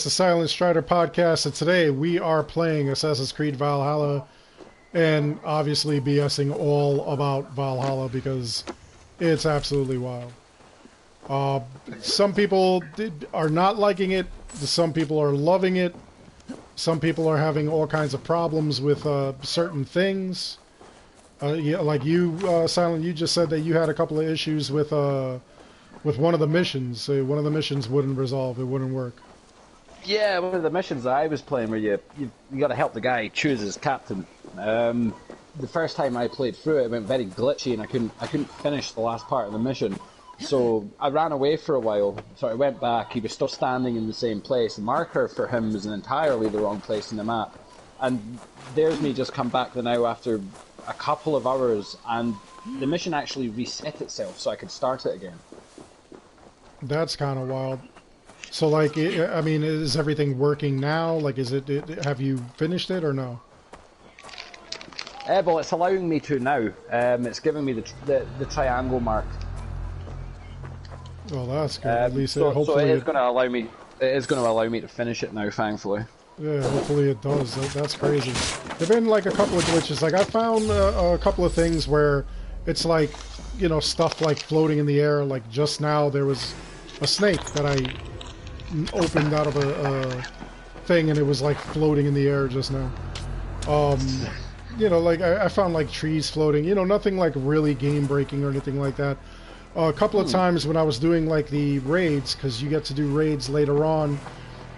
It's the Silent Strider podcast, and today we are playing Assassin's Creed Valhalla, and obviously BSing all about Valhalla because it's absolutely wild. Uh, some people are not liking it, some people are loving it, some people are having all kinds of problems with certain things. Yeah, like you, Silent, you just said that you had a couple of issues with one of the missions. One of the missions wouldn't resolve, it wouldn't work. Yeah, one of the missions that I was playing where you got to help the guy choose his captain. The first time I played through it, it went very glitchy, and I couldn't finish the last part of the mission. So I ran away for a while. So I went back. He was still standing in the same place. The marker for him was in entirely the wrong place in the map. And there's me just come back now after a couple of hours, and the mission actually reset itself, so I could start it again. That's kind of wild. So, like, I mean, is everything working now? Like, have you finished it or no? Well, it's allowing me to now. It's giving me the triangle mark. Well, that's good. At least hopefully so it is going to allow me. It is going to allow me to finish it now, thankfully. Yeah, hopefully it does. That's crazy. There've been like a couple of glitches. Like I found a couple of things where it's like, you know, stuff like floating in the air. Like just now there was a snake that I opened out of a thing, and it was like floating in the air just now. You know, like I found like trees floating. You know, nothing like really game breaking or anything like that. A couple of times when I was doing like the raids, because you get to do raids later on,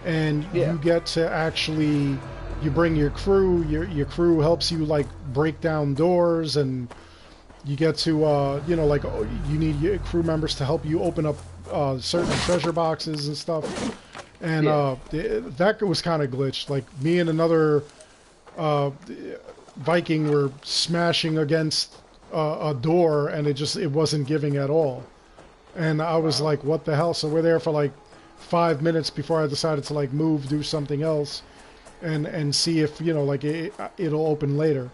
and you get to actually, you bring your crew. Your crew helps you like break down doors, and you get to you know, like you need your crew members to help you open up certain treasure boxes and stuff, and that was kind of glitched. Like me and another Viking were smashing against a door, and it wasn't giving at all, and I was like, what the hell? So we're there for like 5 minutes before I decided to like move, do something else, and see if, you know, like it'll open later.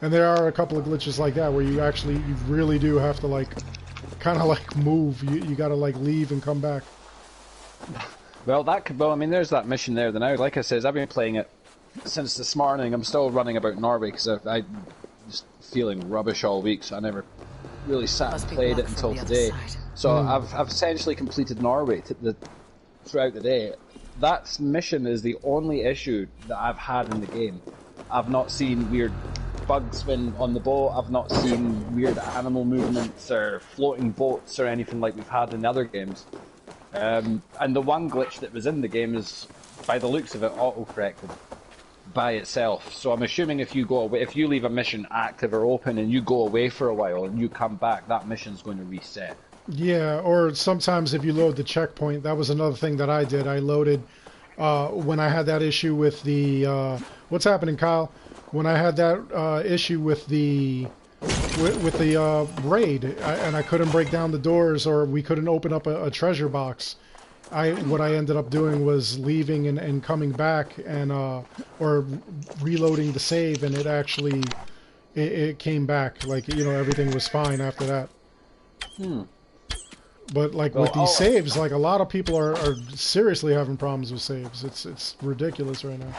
And there are a couple of glitches like that where you really do have to like kind of like move. You got to like leave and come back. Well, I mean, there's that mission there. Now, like I says, I've been playing it since this morning. I'm still running about Norway because I just feeling rubbish all week, so I never really sat and played it until today. So I've essentially completed Norway throughout the day. That mission is the only issue that I've had in the game. I've not seen weird bugs when on the boat. I've not seen weird animal movements or floating boats or anything like we've had in the other games. And the one glitch that was in the game is, by the looks of it, auto-corrected by itself. So I'm assuming if you go away, if you leave a mission active or open and you go away for a while and you come back, that mission's going to reset. Yeah, or sometimes if you load the checkpoint, that was another thing that I did. I loaded when I had that issue with the what's happening, Kyle? When I had that issue with the raid, and I couldn't break down the doors, or we couldn't open up a treasure box. What I ended up doing was leaving and coming back, and or reloading the save, and it came back. Like, you know, everything was fine after that. But like with these saves, like a lot of people are seriously having problems with saves. It's ridiculous right now.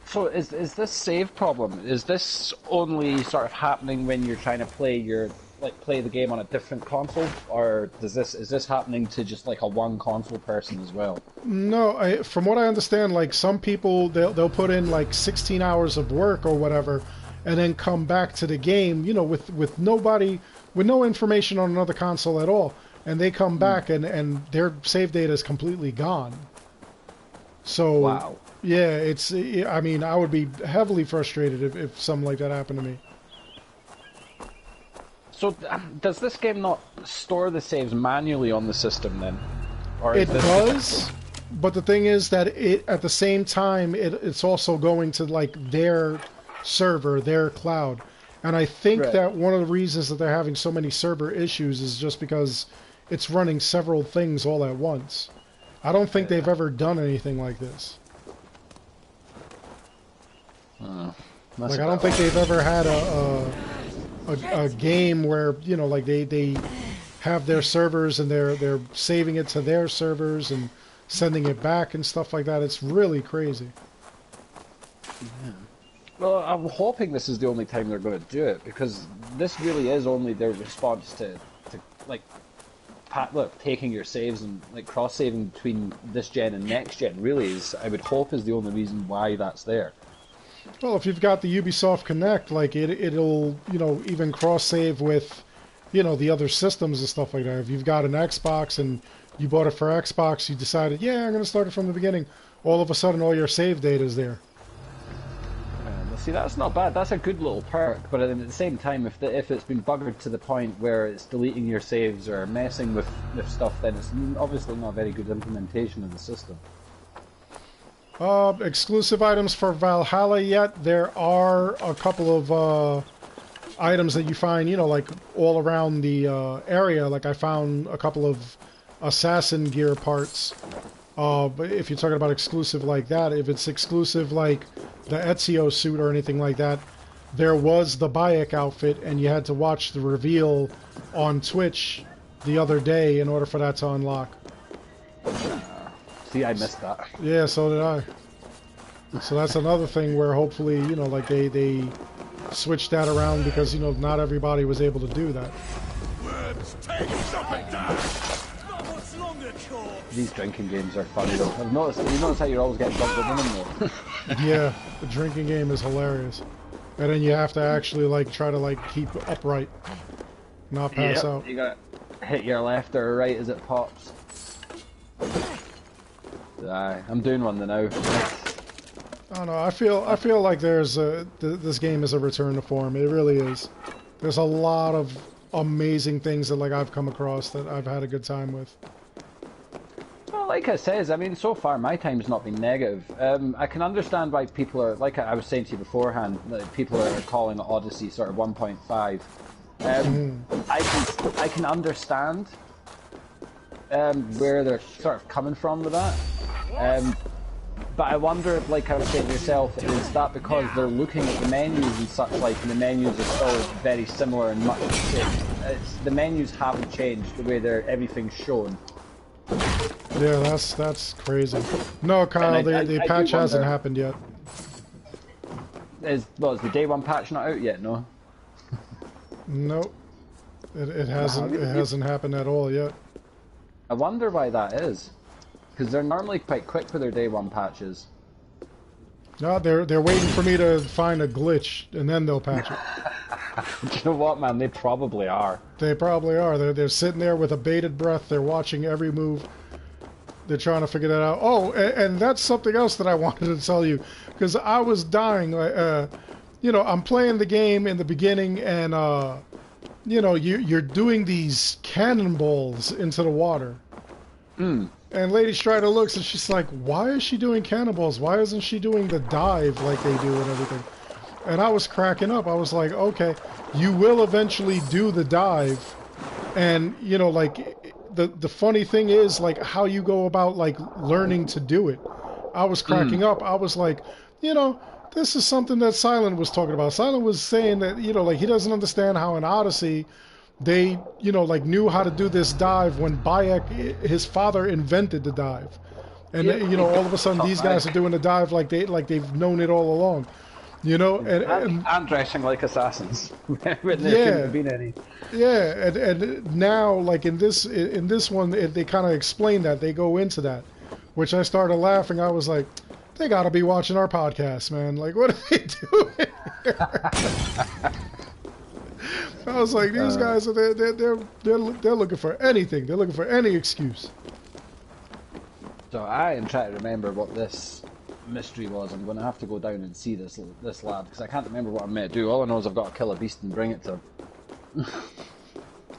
So is this save problem, is this only sort of happening when you're trying to play the game on a different console, or is this happening to just like a one console person as well? No, from what I understand, like some people they'll put in like 16 hours of work or whatever, and then come back to the game, you know, with no information on another console at all, and they come back and their save data is completely gone. So wow. Yeah, I mean, I would be heavily frustrated if something like that happened to me. So, does this game not store the saves manually on the system then? Or it does, but the thing is that at the same time, it's also going to like their server, their cloud. And I think that one of the reasons that they're having so many server issues is just because it's running several things all at once. I don't think they've ever done anything like this. Like, I don't think they've ever had a game where, you know, like they have their servers and they're saving it to their servers and sending it back and stuff like that. It's really crazy. Yeah. Well, I'm hoping this is the only time they're going to do it, because this really is only their response to like, look, taking your saves and like cross-saving between this gen and next gen. Really is, I would hope, is the only reason why that's there. Well, if you've got the Ubisoft Connect, like it'll, you know, even cross-save with, you know, the other systems and stuff like that. If you've got an Xbox and you bought it for Xbox, you decided, yeah, I'm going to start it from the beginning. All of a sudden, all your save data is there. See, that's not bad. That's a good little perk. But at the same time, if it's been buggered to the point where it's deleting your saves or messing with stuff, then it's obviously not a very good implementation of the system. Exclusive items for Valhalla yet. There are a couple of items that you find, you know, like all around the area. Like I found a couple of assassin gear parts. But if you're talking about exclusive like that, if it's exclusive like the Ezio suit or anything like that, there was the Bayek outfit, and you had to watch the reveal on Twitch the other day in order for that to unlock. See, I missed that. Yeah, so did I. So that's another thing where hopefully, you know, like they switched that around, because, you know, not everybody was able to do that. These drinking games are funny though. You notice how you're always getting drunk with them though. Yeah, the drinking game is hilarious. And then you have to actually like try to like keep upright, not pass out. You gotta hit your left or right as it pops. Aye, I'm doing one now. I don't know. I feel like there's this game is a return to form. It really is. There's a lot of amazing things that like I've come across that I've had a good time with. Well, like I says, I mean, so far my time's not been negative. I can understand why people are, like I was saying to you beforehand, that people are calling it Odyssey sort of 1.5. I can understand where they're sort of coming from with that. But I wonder, like I was saying to yourself, is that because they're looking at the menus and such like, and the menus are still very similar and much the same. The menus haven't changed the way everything's shown. Yeah, that's crazy. No, Kyle, the patch hasn't happened yet. Is the day one patch not out yet? No. Nope. It hasn't happened at all yet. I wonder why that is, because they're normally quite quick with their day one patches. No, they're waiting for me to find a glitch, and then they'll patch it. Do you know what, man? They probably are. They probably are. They're sitting there with a bated breath. They're watching every move. They're trying to figure that out. Oh, and that's something else that I wanted to tell you, because I was dying. You know, I'm playing the game in the beginning, and you know, you're doing these cannonballs into the water. And Lady Strider looks, and she's like, "Why is she doing cannonballs? Why isn't she doing the dive like they do and everything?" And I was cracking up. I was like, "Okay, you will eventually do the dive." And, you know, like, the funny thing is, like, how you go about, like, learning to do it. I was cracking up. I was like, you know, this is something that Silent was talking about. Silent was saying that, you know, like, he doesn't understand how in Odyssey they, you know, like, knew how to do this dive when Bayek, his father, invented the dive. And, you know, all of a sudden these guys are doing the dive like they've known it all along. You know, and dressing like assassins when there couldn't have been any. Yeah, and now, like in this one, they kind of explain that. They go into that, which I started laughing. I was like, they got to be watching our podcast, man. Like, what are they doing here? I was like, these guys are they're looking for anything. They're looking for any excuse. So I am trying to remember what this mystery was. I'm going to have to go down and see this lad, because I can't remember what I'm meant to do. All I know is I've got to kill a beast and bring it to him.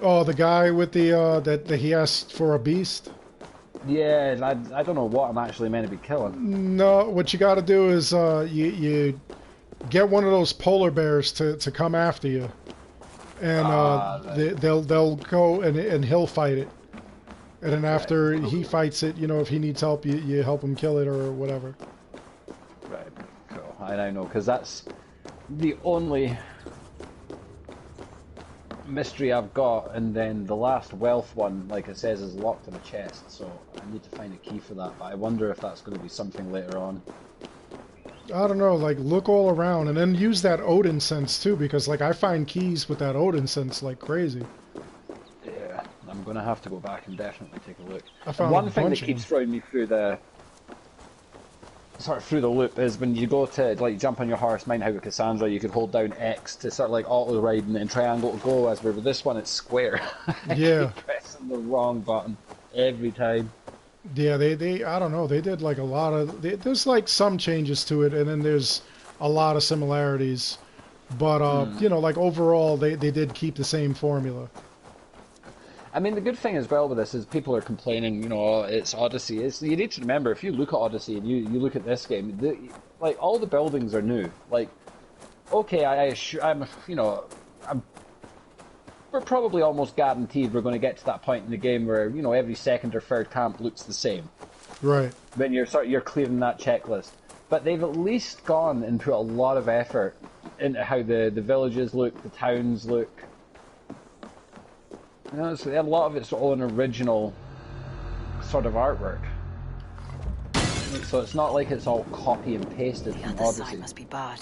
Oh, the guy with the that he asked for a beast? Yeah, I don't know what I'm actually meant to be killing. No, what you got to do is you get one of those polar bears to come after you, and they'll go and he'll fight it, and then after he fights it, you know, if he needs help, you help him kill it or whatever. Right, cool. I now know, because that's the only mystery I've got, and then the last wealth one, like it says, is locked in a chest, so I need to find a key for that, but I wonder if that's going to be something later on. I don't know, like, look all around, and then use that Odin sense, too, because, like, I find keys with that Odin sense like crazy. Yeah, I'm going to have to go back and definitely take a look. I found one thing that keeps throwing me through the loop is when you go to, like, jump on your horse, mine how with Cassandra, you could hold down X to sort of, like, auto-ride and then triangle to go, as with this one, it's square. Yeah. I keep pressing the wrong button every time. Yeah, they I don't know, they did like a lot of, there's like some changes to it, and then there's a lot of similarities, but you know, like overall they did keep the same formula. I mean, the good thing as well with this is people are complaining, you know, oh, it's Odyssey. You need to remember, if you look at Odyssey and you look at this game, like all the buildings are new. Like, okay, we're probably almost guaranteed we're going to get to that point in the game where, you know, every second or third camp looks the same. Right. When you're clearing that checklist. But they've at least gone and put a lot of effort into how the villages look, the towns look. You know, a lot of its own original sort of artwork. So it's not like it's all copy and pasted from The other Odyssey. side must be barred.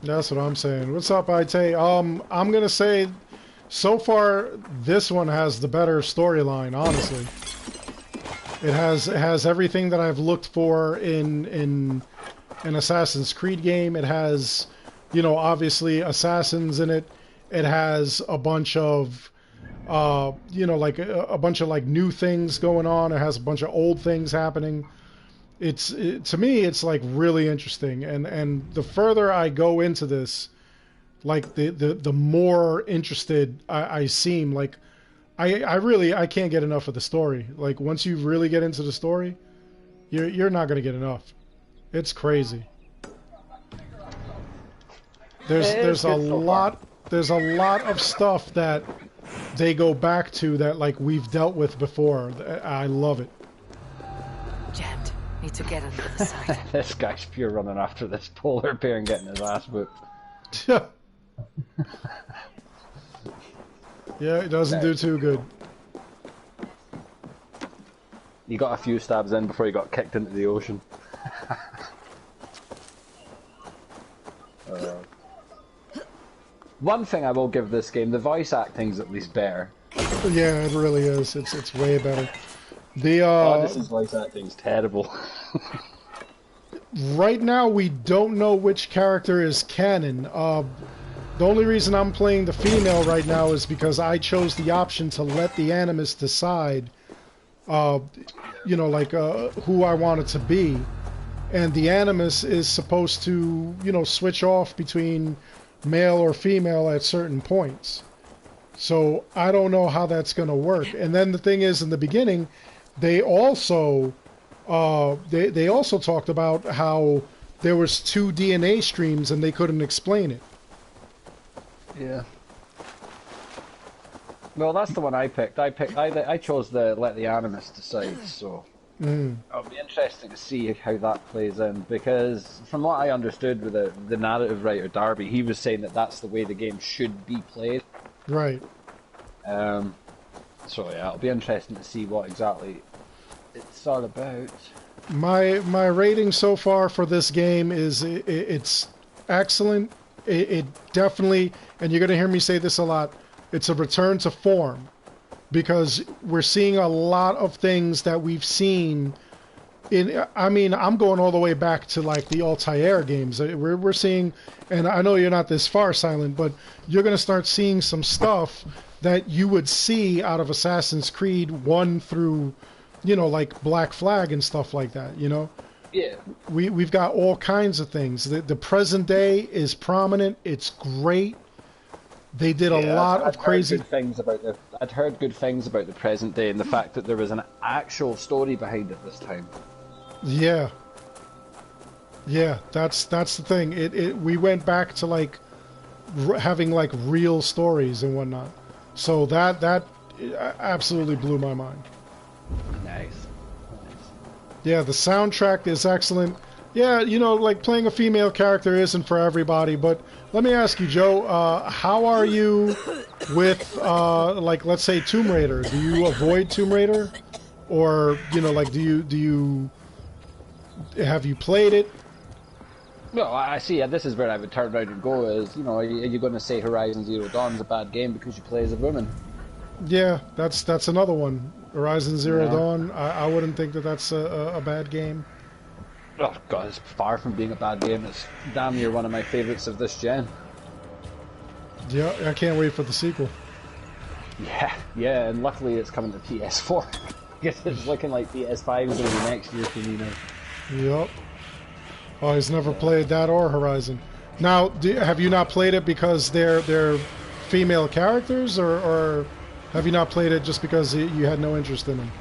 That's what I'm saying. What's up, Ite? I'm gonna say, so far this one has the better storyline. Honestly, it has everything that I've looked for in an Assassin's Creed game. It has, you know, obviously assassins in it. It has a bunch of, you know, like a bunch of like new things going on. It has a bunch of old things happening. To me, it's like really interesting, and the further I go into this, like the more interested I seem. Like I can't get enough of the story. Like once you really get into the story, you're not gonna get enough. It's crazy. There's a lot of stuff that they go back to that like we've dealt with before. I love it. Jammed. Need to get on the other side. This guy's pure running after this polar bear and getting his ass whooped. Yeah, it doesn't do too good. You got a few stabs in before you got kicked into the ocean. One thing I will give this game, the voice acting's at least better. Yeah, it really is. It's way better. Odyssey's voice acting's terrible. Right now, we don't know which character is canon. The only reason I'm playing the female right now is because I chose the option to let the Animus decide, you know, like who I want it to be. And the Animus is supposed to, you know, switch off between male or female at certain points. So I don't know how that's going to work. And then the thing is, in the beginning, they also they also talked about how there was 2 DNA streams and they couldn't explain it. Yeah. Well, that's the one I picked. I chose the let the Animus decide. So it'll be interesting to see how that plays in, because from what I understood with the narrative writer Darby, he was saying that that's the way the game should be played. Right. So yeah, it'll be interesting to see what exactly it's all about. My rating so far for this game is it's excellent. It definitely, and you're going to hear me say this a lot, it's a return to form, because we're seeing a lot of things that we've seen in, I mean, I'm going all the way back to like the Altair games. We're seeing, and I know you're not this far, Silent, but you're going to start seeing some stuff that you would see out of Assassin's Creed 1 through, you know, like Black Flag and stuff like that, you know? Yeah. We've got all kinds of things. The present day is prominent. It's great. They did a lot of crazy things about I'd heard good things about the present day and the fact that there was an actual story behind it this time. Yeah. Yeah, that's the thing. We went back to like having like real stories and whatnot. So that absolutely blew my mind. Nice. Yeah, the soundtrack is excellent. Yeah, you know, like playing a female character isn't for everybody, but let me ask you, Joe, how are you with, like, let's say Tomb Raider? Do you avoid Tomb Raider? or you know, like, do you have you played it? Well, I see. This is where I would turn around and go. Is, you know, are you going to say Horizon Zero Dawn's a bad game because you play as a woman? Yeah, that's another one. Horizon Zero Yeah. Dawn. I wouldn't think that that's a bad game. Oh god, it's far from being a bad game. It's damn near one of my favourites of this gen. Yeah, I can't wait for the sequel. Yeah, and luckily it's coming to PS4. Because it's looking like PS5 is going to be next year for me now. Yep. Oh, he's never played that or Horizon. Now, have you not played it because they're female characters, or have you not played it just because you had no interest in them?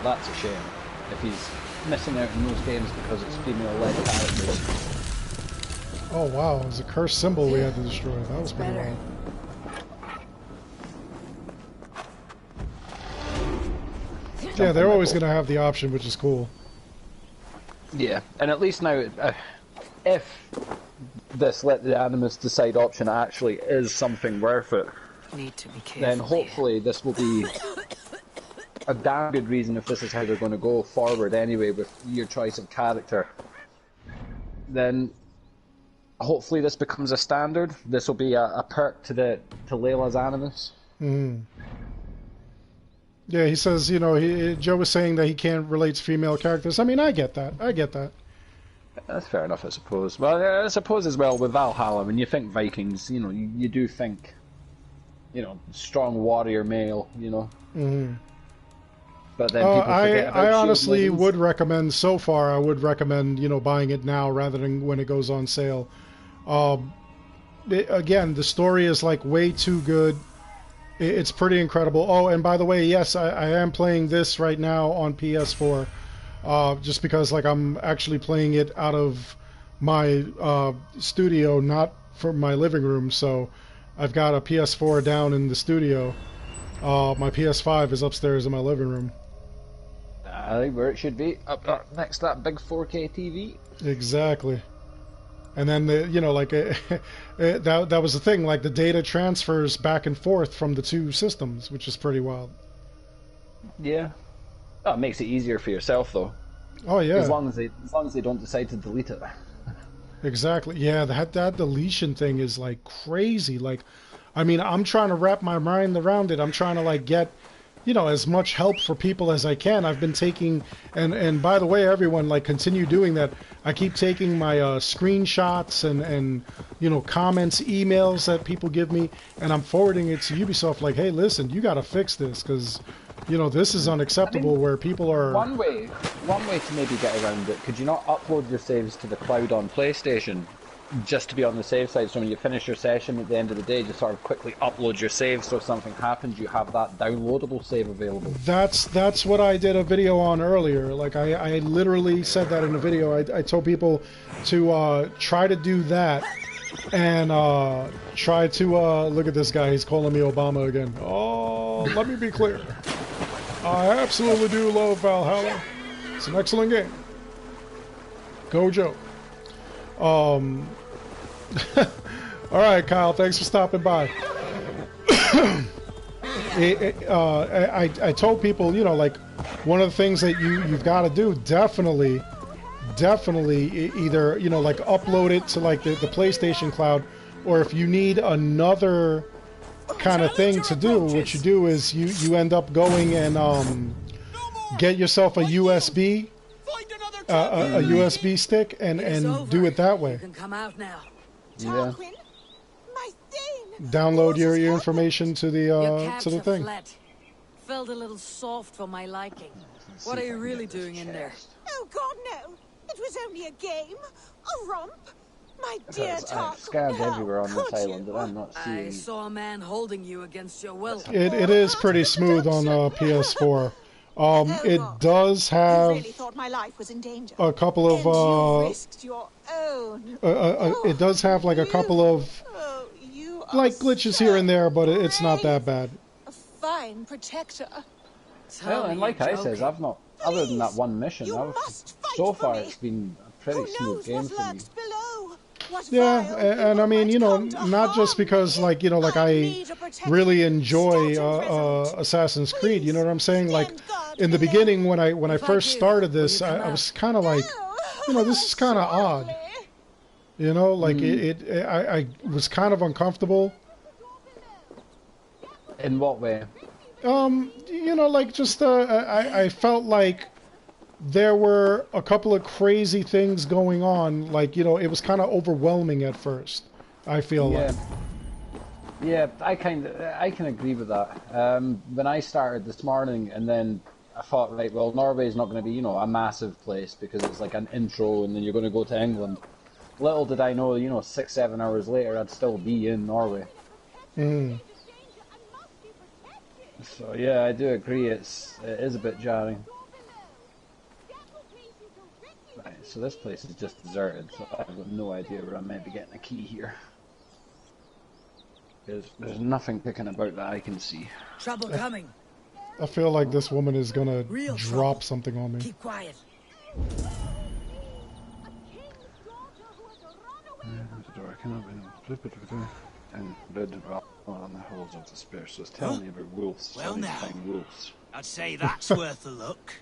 That's a shame. If he's missing out on those games because it's female-led characters. Oh wow, it was a cursed symbol we had to destroy. That was pretty wild. Yeah, they're always going to have the option, which is cool. Yeah, and at least now, if this let the Animus decide option actually is something worth it, Need to be careful. then hopefully this will be a damn good reason if this is how they're going to go forward anyway with your choice of character. Then hopefully this becomes a standard. This will be a perk to Layla's Animus. Yeah, he says, you know, Joe was saying that he can't relate to female characters. I mean, I get that. That's fair enough, I suppose. Well, I suppose as well with Valhalla, when you think Vikings, you know, you do think, you know, strong warrior male, you know. But then people forget about I shield honestly maidens. would recommend, so far, I would recommend, you know, buying it now rather than when it goes on sale. Again, the story is like way too good. It's pretty incredible. Oh, and by the way, yes, I am playing this right now on PS4, just because like I'm actually playing it out of my studio, not from my living room. So I've got a PS4 down in the studio. My PS5 is upstairs in my living room. I think where it should be, up next to that big 4K TV. Exactly. And then you know, like that was the thing. Like the data transfers back and forth from the two systems, which is pretty wild. Yeah. Oh, it makes it easier for yourself though. Oh yeah. As long as they don't decide to delete it. Exactly. Yeah, that deletion thing is like crazy. Like, I mean, I'm trying to wrap my mind around it. I'm trying to like get, you know, as much help for people as I can. I've been taking, and by the way, everyone, like, continue doing that. I keep taking my screenshots and you know, comments, emails that people give me, and I'm forwarding it to Ubisoft. Like, hey, listen, you got to fix this because, you know, this is unacceptable. I mean, where people are. One way to maybe get around it. Could you not upload your saves to the cloud on PlayStation? Just to be on the safe side, so when you finish your session at the end of the day, just sort of quickly upload your save, so if something happens, you have that downloadable save available. That's what I did a video on earlier. Like I literally said that in a video. I told people to try to do that, and try to look at this guy. He's calling me Obama again. Oh, let me be clear. I absolutely do love Valhalla. It's an excellent game. Go Joe. All right, Kyle, thanks for stopping by. I told people, you know, like, one of the things that you've got to do, definitely either, you know, like, upload it to like the PlayStation cloud, or if you need another kind of thing to do, what you do is you end up going and get yourself a USB a USB stick and do it that way. You can come out now. Yeah. Download your information to the thing. Felt a little soft for my liking. What are you really doing in there? Oh God, no! It was only a game, a romp. My dear I've Tark. scanned How everywhere on this could island, you? and I'm not I seeing. saw a man holding you against your will. It is pretty smooth on PS4. It God. does You have really thought my life was in danger. a couple And you of risked your own. it does have like a couple of Oh, you are like glitches here and there, but it's not that bad. a fine protector. Well, and like I says, I've not, other than that one mission, You must fight so for far me. it's been a pretty Who smooth knows game what for me. lurks below? What Yeah, vile and I people mean, might you know, come to not just harm because, me. like, you know, like I need a protector. really enjoy Start and resolute. Assassin's Creed. You know what I'm saying? Like, Stand guard in the below. beginning when I If I first do, started will this, you come I was out? kind of like, you know, this is kind of odd. Surely. You know, like I was kind of uncomfortable. In what way? You know, like just I felt like there were a couple of crazy things going on. Like, you know, it was kind of overwhelming at first. I feel Yeah. like. Yeah, I can agree with that. When I started this morning, and then I thought, right, well, Norway's not going to be, you know, a massive place because it's like an intro, and then you're going to go to England. Little did I know, you know, 6-7 hours later, I'd still be in Norway. Mm. So yeah, I do agree. It is a bit jarring. Right, so this place is just deserted, so I've got no idea where I'm meant to be getting a key here. There's nothing picking about that I can see. Trouble coming. I feel like this woman is gonna Real drop trouble. something on me. Keep quiet. And red on the halls of despair. So it's telling me about wolves. Well, I need to now. find wolves. I'd say that's worth a look.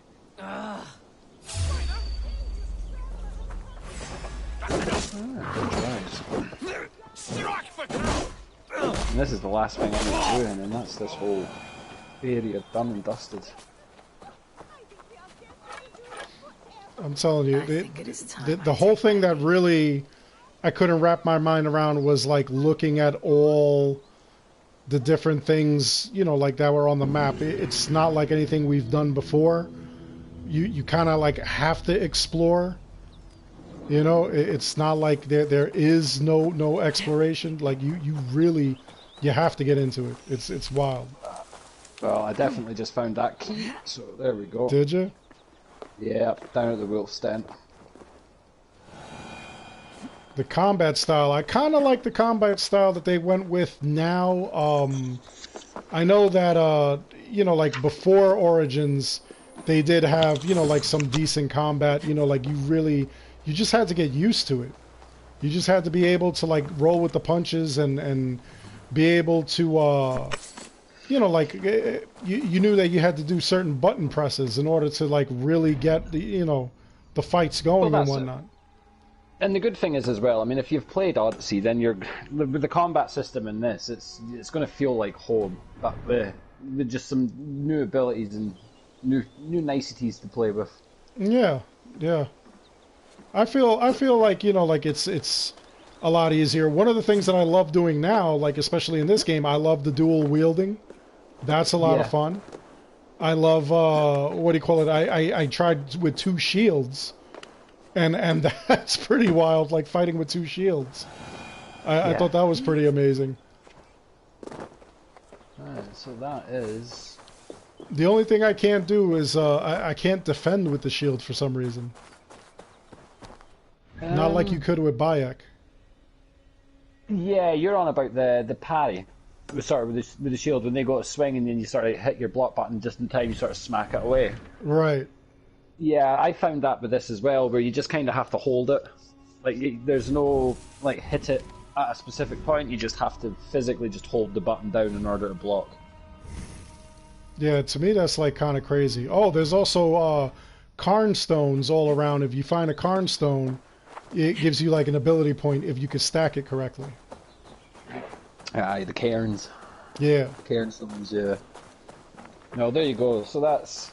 Strike for And this is the last thing I'm doing, and that's this whole area done and dusted. I'm telling you, I think it is time the whole thing that really I couldn't wrap my mind around was like looking at all the different things, you know, like that were on the map. It's not like anything we've done before. You kind of like have to explore. You know, it's not like there is no exploration. Like you really have to get into it. It's wild. Well, I definitely just found that key, so there we go. Did you? Yeah, down at the wolf's den. The combat style. I kind of like the combat style that they went with now. I know that, you know, like before Origins, they did have, you know, like some decent combat. You know, like you just had to get used to it. You just had to be able to like roll with the punches and be able to, you know, like you knew that you had to do certain button presses in order to like really get the, you know, the fights going and whatnot. And the good thing is as well, I mean, if you've played Odyssey, then with the combat system in this, it's going to feel like home, but with just some new abilities and new niceties to play with. Yeah, yeah. I feel like, you know, like it's a lot easier. One of the things that I love doing now, like especially in this game, I love the dual wielding. That's a lot of fun. I love what do you call it? I tried with 2 shields. And that's pretty wild, like fighting with 2 shields. I thought that was pretty amazing. Alright, so that is... The only thing I can't do is I can't defend with the shield for some reason. Not like you could with Bayek. Yeah, you're on about the parry. Sort of with the shield, when they go to swing and then you sort of hit your block button just in time, you sort of smack it away. Right. Yeah, I found that with this as well, where you just kind of have to hold it. Like, there's no, like, hit it at a specific point, you just have to physically just hold the button down in order to block. Yeah, to me that's like kind of crazy. Oh, there's also Karn stones all around. If you find a Karn stone, it gives you like an ability point if you can stack it correctly. Aye, the cairns. Yeah. Cairn stones, yeah. No, there you go. So that's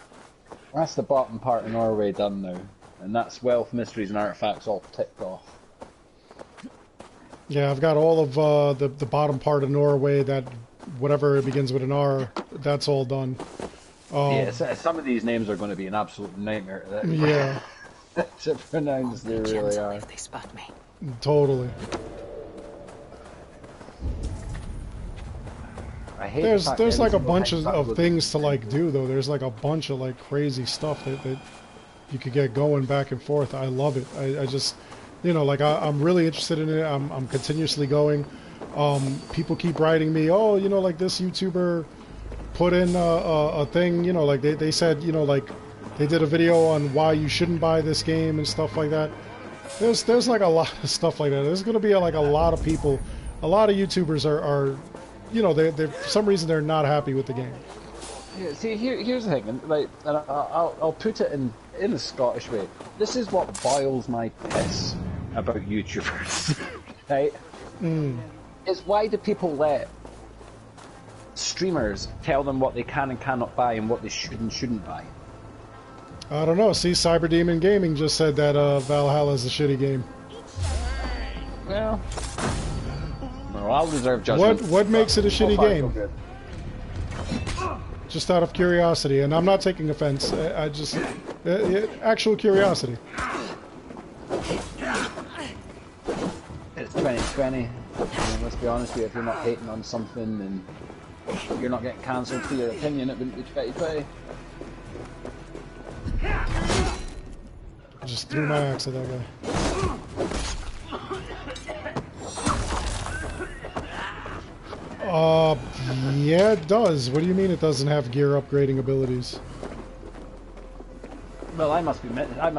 the bottom part of Norway done now. And that's wealth, mysteries and artifacts all ticked off. Yeah, I've got all of the bottom part of Norway, that whatever it begins with an R, that's all done. Yeah, some of these names are going to be an absolute nightmare. Yeah. To pronounce, they really are. If they spot me. Totally. I hate there's like a bunch of things to like do though. There's like a bunch of like crazy stuff that you could get going back and forth. I love it. I just, you know, like I'm really interested in it. I'm continuously going. People keep writing me, oh, you know, like this YouTuber put in a thing, you know, like they said, you know, like they did a video on why you shouldn't buy this game and stuff like that. There's like a lot of stuff like that. There's going to be like a lot of people, a lot of YouTubers are you know, they for some reason they're not happy with the game. Yeah, see, here's the thing, and I'll put it in the Scottish way. This is what boils my piss about YouTubers, right? It's why do people let streamers tell them what they can and cannot buy and what they should and shouldn't buy? I don't know. See, Cyberdemon Gaming just said that Valhalla is a shitty game. Well, I'll reserve judgment. What makes it a shitty game? Just out of curiosity, and I'm not taking offense. I just actual curiosity. It's 2020. Let's be honest with you. If you're not hating on something and you're not getting cancelled for your opinion, it wouldn't be 2020. I just threw my axe at that guy. Yeah, it does. What do you mean it doesn't have gear upgrading abilities? Well, I must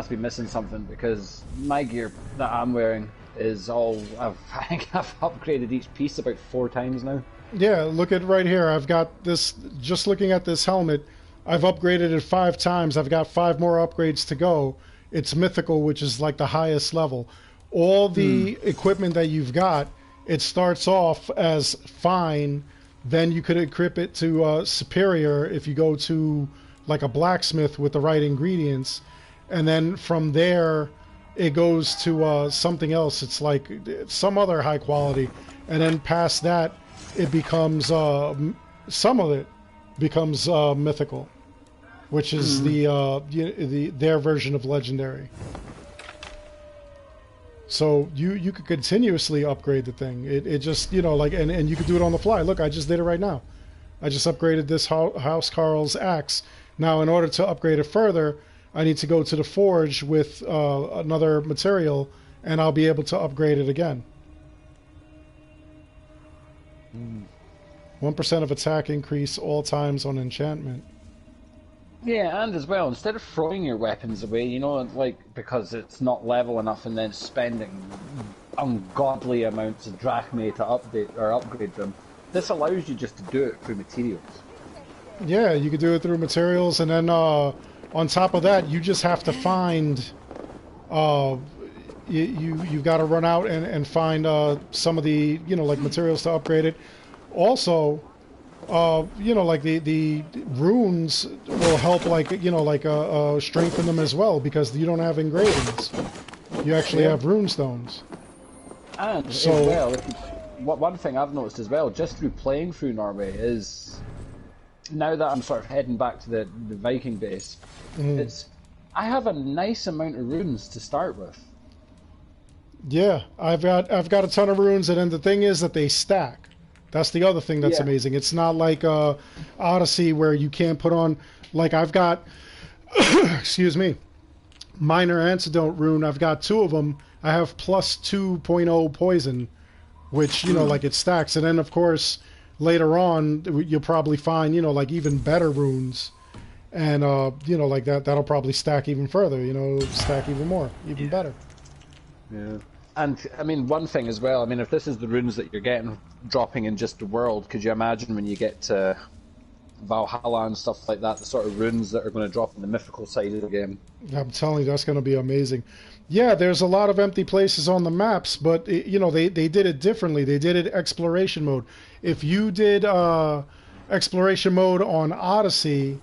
be missing something because my gear that I'm wearing is all. I think I've upgraded each piece about 4 times now. Yeah, look at right here. I've got this. Just looking at this helmet, I've upgraded it 5 times. I've got 5 more upgrades to go. It's mythical, which is like the highest level. All the equipment that you've got, it starts off as fine. Then you could equip it to superior if you go to like a blacksmith with the right ingredients. And then from there, it goes to something else. It's like some other high quality. And then past that, it becomes, some of it becomes mythical, which is their version of legendary. So you could continuously upgrade the thing. It just, you know, like, and you could do it on the fly. Look, I just did it right now. I just upgraded this House Carl's axe. Now, in order to upgrade it further, I need to go to the forge with another material, and I'll be able to upgrade it again. 1% of attack increase all times on enchantment. Yeah, and as well, instead of throwing your weapons away, you know, like, because it's not level enough and then spending ungodly amounts of drachmae to update or upgrade them, this allows you just to do it through materials. Yeah, you could do it through materials, and then on top of that, you just have to find, you've got to run out and find some of the, you know, like materials to upgrade it. Also, you know, like the runes will help, like, you know, like strengthen them as well, because you don't have engravings. You actually have rune stones. And so, as well, one thing I've noticed as well, just through playing through Norway, is now that I'm sort of heading back to the Viking base, I have a nice amount of runes to start with. Yeah, I've got a ton of runes, and then the thing is that they stack. That's the other thing that's amazing. It's not like Odyssey where you can't put on, like, I've got, excuse me, minor antidote rune. I've got 2 of them. I have plus 2.0 poison, which, you know, like, it stacks. And then, of course, later on, you'll probably find, you know, like, even better runes. And, you know, like, that'll probably stack even further, you know, stack even more, even better. Yeah. And, I mean, one thing as well, I mean, if this is the runes that you're getting dropping in just the world, could you imagine when you get to Valhalla and stuff like that, the sort of runes that are going to drop in the mythical side of the game? I'm telling you, that's going to be amazing. Yeah, there's a lot of empty places on the maps, but, you know, they did it differently. They did it exploration mode. If you did exploration mode on Odyssey,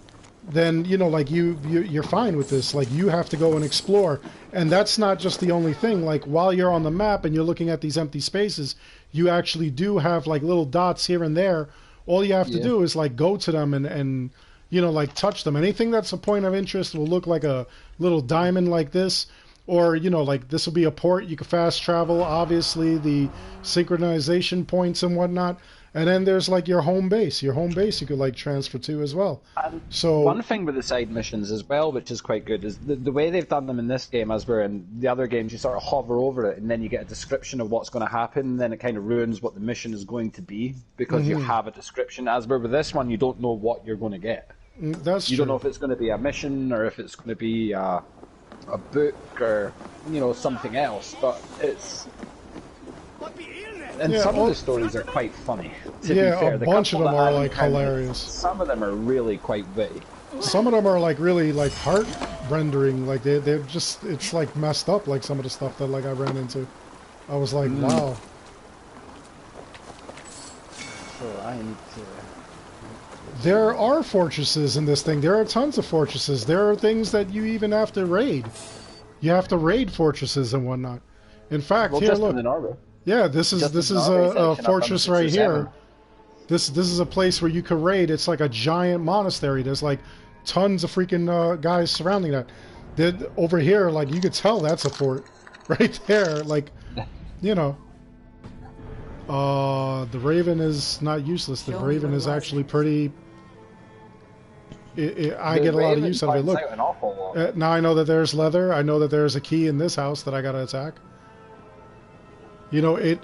then, you know, like, you're fine with this. Like, you have to go and explore. And that's not just the only thing. Like, while you're on the map and you're looking at these empty spaces, you actually do have, like, little dots here and there. All you have to do is, like, go to them and, you know, like, touch them. Anything that's a point of interest will look like a little diamond like this. Or, you know, like, this will be a port. You can fast travel, obviously, the synchronization points and whatnot. And then there's, like, your home base. Your home base you could, like, transfer to as well. So one thing with the side missions as well, which is quite good, is the way they've done them in this game, as we're in the other games, you sort of hover over it and then you get a description of what's going to happen, and then it kind of ruins what the mission is going to be because you have a description. As we're with this one, you don't know what you're going to get. That's you true. don't know if it's going to be a mission or if it's going to be a book or, you know, something else, but it's... And Yeah, some of the stories are quite funny, to be yeah, fair. a The bunch of couple them that are I've like encountered, hilarious. some of them are really quite witty. Some of them are like really like heart rendering. Like they're just, it's like messed up. Like some of the stuff that like I ran into, I was like, wow. So I need to... There are fortresses in this thing. There are tons of fortresses. There are things that you even have to raid. You have to raid fortresses and whatnot. In fact, Well, here, just look. in the Norway. Yeah, this is a fortress right here. This is a place where you can raid. It's like a giant monastery. There's like tons of freaking guys surrounding that. Over here, like you could tell that's a fort right there. Like, you know. The Raven is not useless. The Raven is actually pretty... I get a lot of use out of it. Look, now I know that there's leather. I know that there's a key in this house that I gotta attack. You know, it...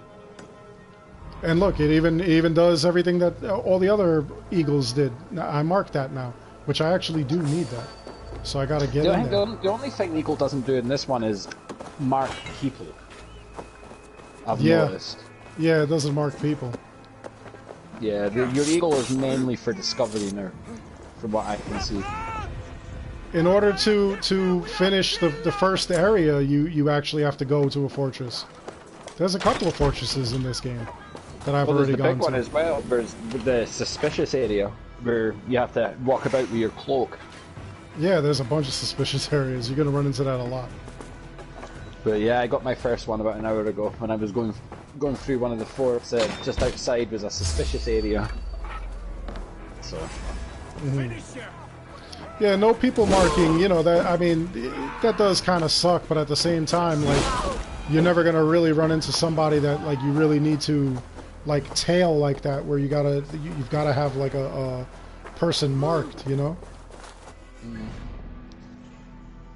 And look, it even does everything that all the other eagles did. I marked that now, which I actually do need that. So I gotta get in there. The only thing Eagle doesn't do in this one is mark people. I've Yeah. noticed. Yeah, it doesn't mark people. Yeah, your Eagle is mainly for discovery now, from what I can see. In order to finish the first area, you actually have to go to a fortress. There's a couple of fortresses in this game that I've already gone to. There's the big one as well. There's the suspicious area where you have to walk about with your cloak. Yeah, there's a bunch of suspicious areas. You're gonna run into that a lot. But yeah, I got my first one about an hour ago when I was going through one of the forts. Just outside was a suspicious area. So. Yeah, no people marking. You know that. I mean, that does kind of suck. But at the same time, like, you're never gonna really run into somebody that like you really need to, like, tail like that, where you've gotta have like a person marked. You know.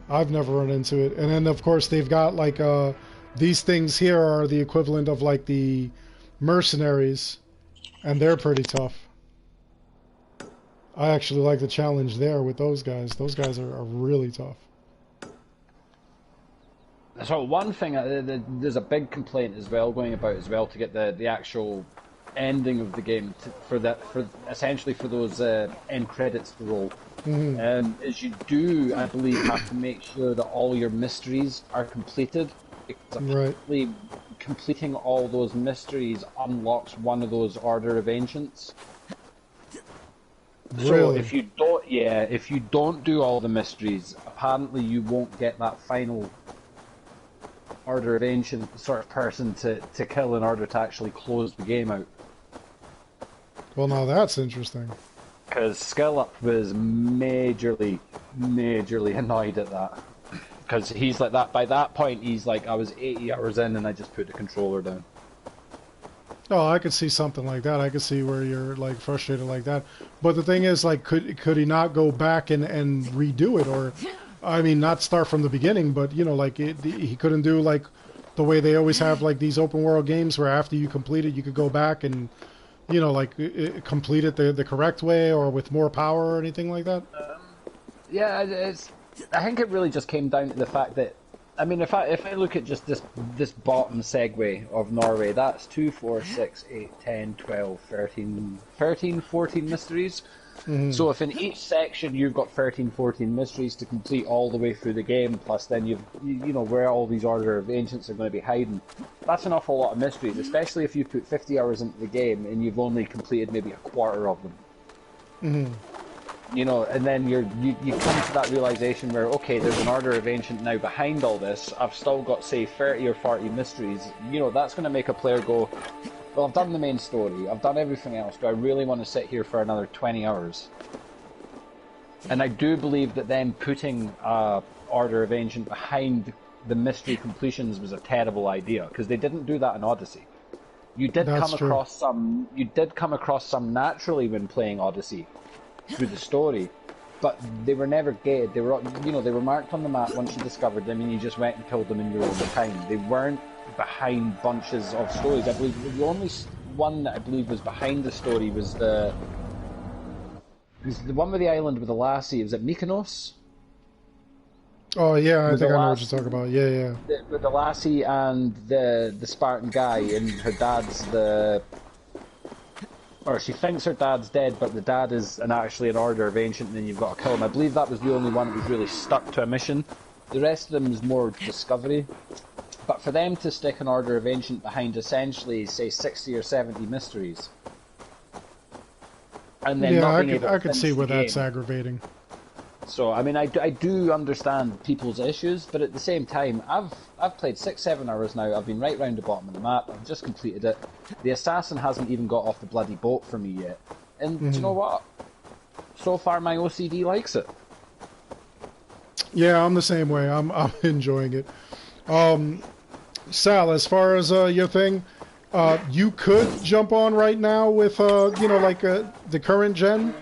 I've never run into it. And then of course they've got like these things here are the equivalent of like the mercenaries, and they're pretty tough. I actually like the challenge there with those guys. Those guys are really tough. So one thing, there's a big complaint as well going about as well to get the actual ending of the game for essentially for those end credits to roll. Is you do, I believe, have to make sure that all your mysteries are completed. Because apparently completing all those mysteries unlocks one of those Order of Ancients. Really? So if you don't do all the mysteries, apparently you won't get that final Order of Ancient sort of person to kill in order to actually close the game out. Well, now that's interesting. Because Skill Up was majorly annoyed at that. Because he's like that, by that point he's like, I was 80 hours in and I just put the controller down. Oh, I could see something like that. I could see where you're like frustrated like that. But the thing is, like, could he not go back and redo it? Or, I mean, not start from the beginning, but, you know, like, he couldn't do like the way they always have like these open world games where after you complete it, you could go back and, you know, like, complete it the correct way or with more power or anything like that? Yeah, I think it really just came down to the fact that, I mean, if I look at just this bottom segue of Norway, that's 2, 4, 6, 8, 10, 12, 13, 14 mysteries. So if in each section you've got 13, 14 mysteries to complete all the way through the game, plus then you know where all these Order of Ancients are going to be hiding, that's an awful lot of mysteries, especially if you put 50 hours into the game and you've only completed maybe a quarter of them. You know, and then you come to that realization where, okay, there's an Order of Ancient now behind all this, I've still got, say, 30 or 40 mysteries, you know, that's going to make a player go, well, I've done the main story, I've done everything else, do I really want to sit here for another 20 hours? And I do believe that then putting Order of Ancient behind the mystery completions was a terrible idea, because they didn't do that in Odyssey. You did come across some naturally when playing Odyssey, through the story, but they were never gated. They were, you know, they were marked on the map once you discovered them, and you just went and killed them in your own time. They weren't behind bunches of stories. I believe the only one that I believe was behind the story was the one with the island with the lassie. Was it Mykonos? Oh yeah, I With think the I know what you're last, talking about. Yeah, yeah. with the lassie and the Spartan guy, and her dad's the, or she thinks her dad's dead, but the dad is actually an Order of Ancient, and then you've got to kill him. I believe that was the only one that was really stuck to a mission. The rest of them is more discovery. But for them to stick an Order of Ancient behind essentially, say, 60 or 70 mysteries, and then Yeah, not being able to I could finish see the where that's game. aggravating. So, I mean, I do understand people's issues, but at the same time, I've played 6-7 hours now. I've been right round the bottom of the map. I've just completed it. The assassin hasn't even got off the bloody boat for me yet. And do you know what? So far, my OCD likes it. Yeah, I'm the same way. I'm enjoying it. Sal, as far as your thing, you could jump on right now with you know, like the current gen.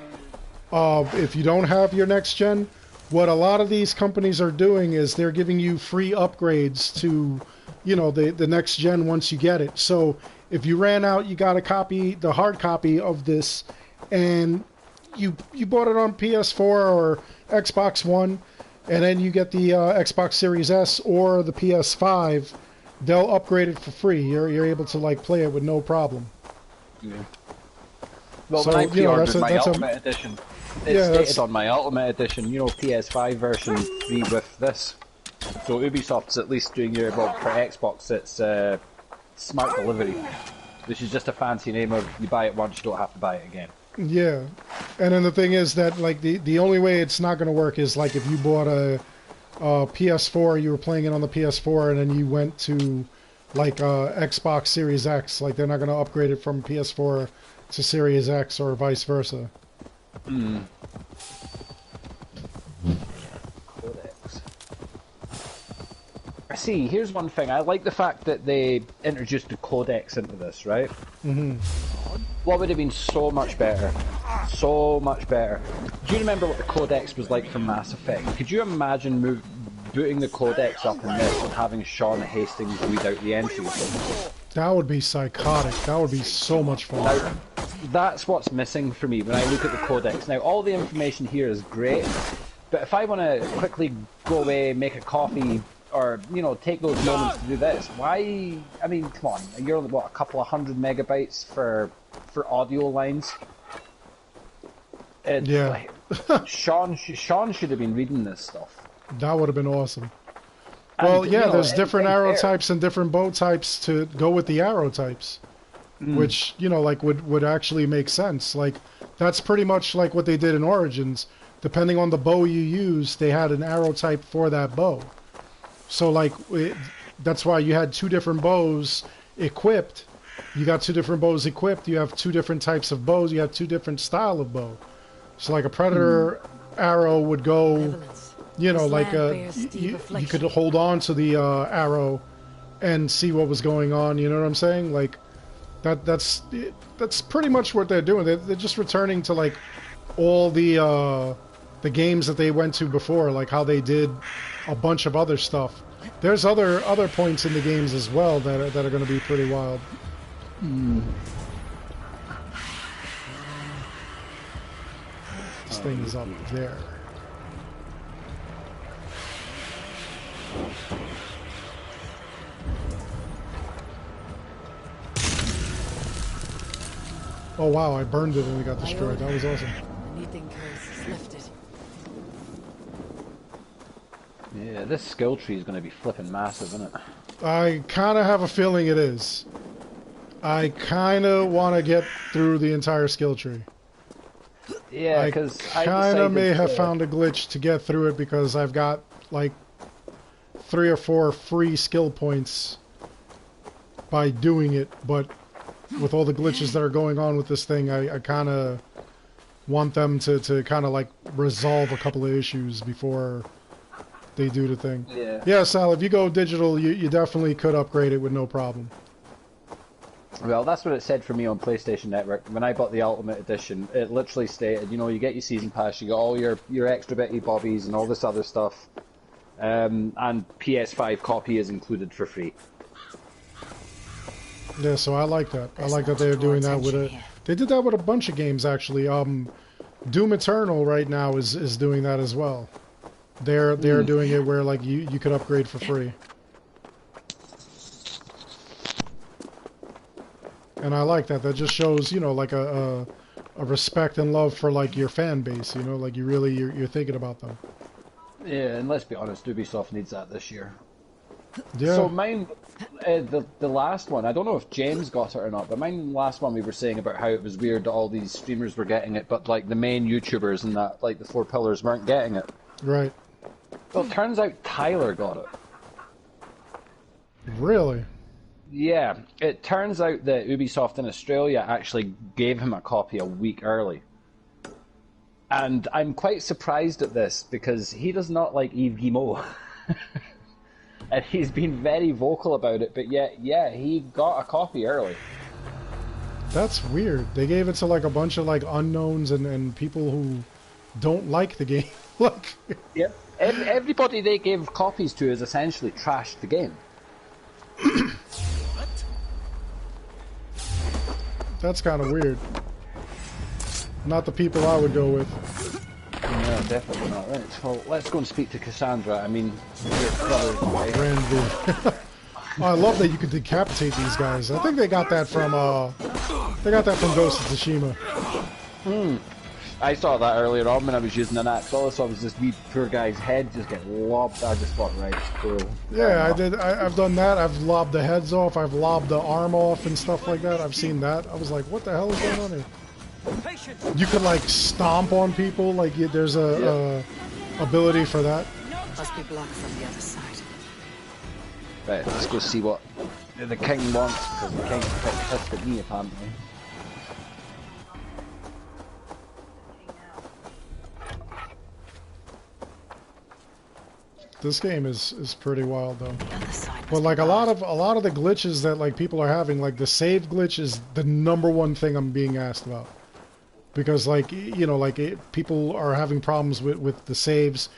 If you don't have your next gen, what a lot of these companies are doing is they're giving you free upgrades to, you know, the next gen once you get it. So if you ran out, you got a copy, the hard copy of this, and you bought it on PS4 or Xbox One, and then you get the Xbox Series S or the PS5, they'll upgrade it for free. You're able to like play it with no problem. Yeah. Well, So, when I you know, pre-ordered my Ultimate Edition, it Yeah, stated on my Ultimate Edition, you know, PS5 version free with this. So Ubisoft's at least doing your, well, for Xbox, it's smart delivery, which is just a fancy name of you buy it once, you don't have to buy it again. Yeah, and then the thing is that like the only way it's not going to work is like if you bought a PS4, you were playing it on the PS4, and then you went to like Xbox Series X. Like they're not going to upgrade it from PS4 to Series X or vice versa. Codex. See, here's one thing. I like the fact that they introduced the codex into this, right? What would have been so much better? So much better. Do you remember what the codex was like for Mass Effect? Could you imagine booting the codex up in this and having Sean Hastings read out the entries? That would be psychotic. That would be so much fun. Now, that's what's missing for me when I look at the codex. Now, all the information here is great, but if I want to quickly go away, make a coffee, or, you know, take those moments to do this, why? I mean, come on, you're what, a couple of 100 megabytes for audio lines? Yeah. Like, Sean should have been reading this stuff. That would have been awesome. And, Well, yeah, you know, there's different arrow there. types and different bow types to go with the arrow types, which, you know, like would actually make sense. Like that's pretty much like what they did in Origins. Depending on the bow you use, they had an arrow type for that bow. So like that's why you had two different bows equipped. You got two different bows equipped. You have two different types of bows. You have two different style of bow. So like a predator arrow would go, you know, like you could hold on to the arrow and see what was going on. You know what I'm saying? Like that's pretty much what they're doing. They're just returning to like all the games that they went to before, like how they did a bunch of other stuff. There's other points in the games as well that are going to be pretty wild. This thing is up there. Oh wow, I burned it and it got destroyed. That was awesome. The knitting curse is lifted. Yeah, this skill tree is going to be flipping massive, isn't it? I kind of have a feeling it is. I kind of want to get through the entire skill tree. Yeah, because I kind of may have found a glitch to get through it because I've got like 3 or 4 free skill points by doing it, but with all the glitches that are going on with this thing, I kind of want them to kind of like resolve a couple of issues before they do the thing. Yeah. Yeah, Sal, if you go digital, you definitely could upgrade it with no problem. Well, that's what it said for me on PlayStation Network. When I bought the Ultimate Edition, it literally stated, you know, you get your Season Pass, you get all your extra bitty bobbies and all this other stuff, and PS5 copy is included for free. Yeah, so I like that. I like that they're doing that with it. They did that with a bunch of games, actually. Doom Eternal right now is doing that as well. they're doing it where like you could upgrade for free. And I like that. That just shows, you know, like a respect and love for like your fan base. You know, like you're thinking about them. Yeah, and let's be honest, Ubisoft needs that this year. Yeah. So mine, the last one, I don't know if James got it or not, but mine, the last one we were saying about how it was weird that all these streamers were getting it, but like the main YouTubers and that, like the 4 pillars, weren't getting it. Right. Well, it turns out Tyler got it. Really? Yeah, it turns out that Ubisoft in Australia actually gave him a copy a week early. And I'm quite surprised at this, because he does not like Yves Guillemot. And he's been very vocal about it, but yet, yeah, he got a copy early. That's weird. They gave it to like a bunch of like unknowns and people who don't like the game. Like, Yep. Everybody they gave copies to is essentially trashed the game. that's kind of weird. Not the people I would go with. No, definitely not. Right, well, let's go and speak to Cassandra. I mean, your brother's wife. Randy. Oh, I love that you could decapitate these guys. I think they got that from Ghost of Tsushima. I saw that earlier on when I was using an axe. All I saw was this wee poor guy's head just get lobbed. I just thought, right, cool. Yeah, I did. I've done that. I've lobbed the heads off. I've lobbed the arm off and stuff like that. I've seen that. I was like, what the hell is going on here? You could like stomp on people. Like there's a ability for that. Must be blocked from the other side. Right, let's go see what the king wants, because the king's quite pissed at me, apparently. This game is pretty wild though. But like a lot of the glitches that like people are having, like the save glitch is the #1 thing I'm being asked about. Because like, you know, like people are having problems with the saves.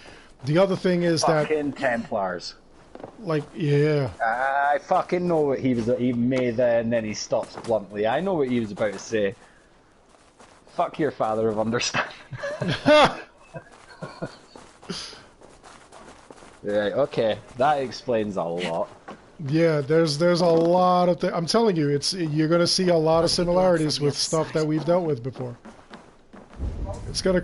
The other thing is fucking Templars. Like, yeah. I fucking know what he made there, and then he stops bluntly. I know what he was about to say. Fuck your father of understanding. Right, okay, that explains a lot. Yeah, there's a lot of I'm telling you, you're gonna see a lot of similarities with stuff that we've dealt with before. It's gonna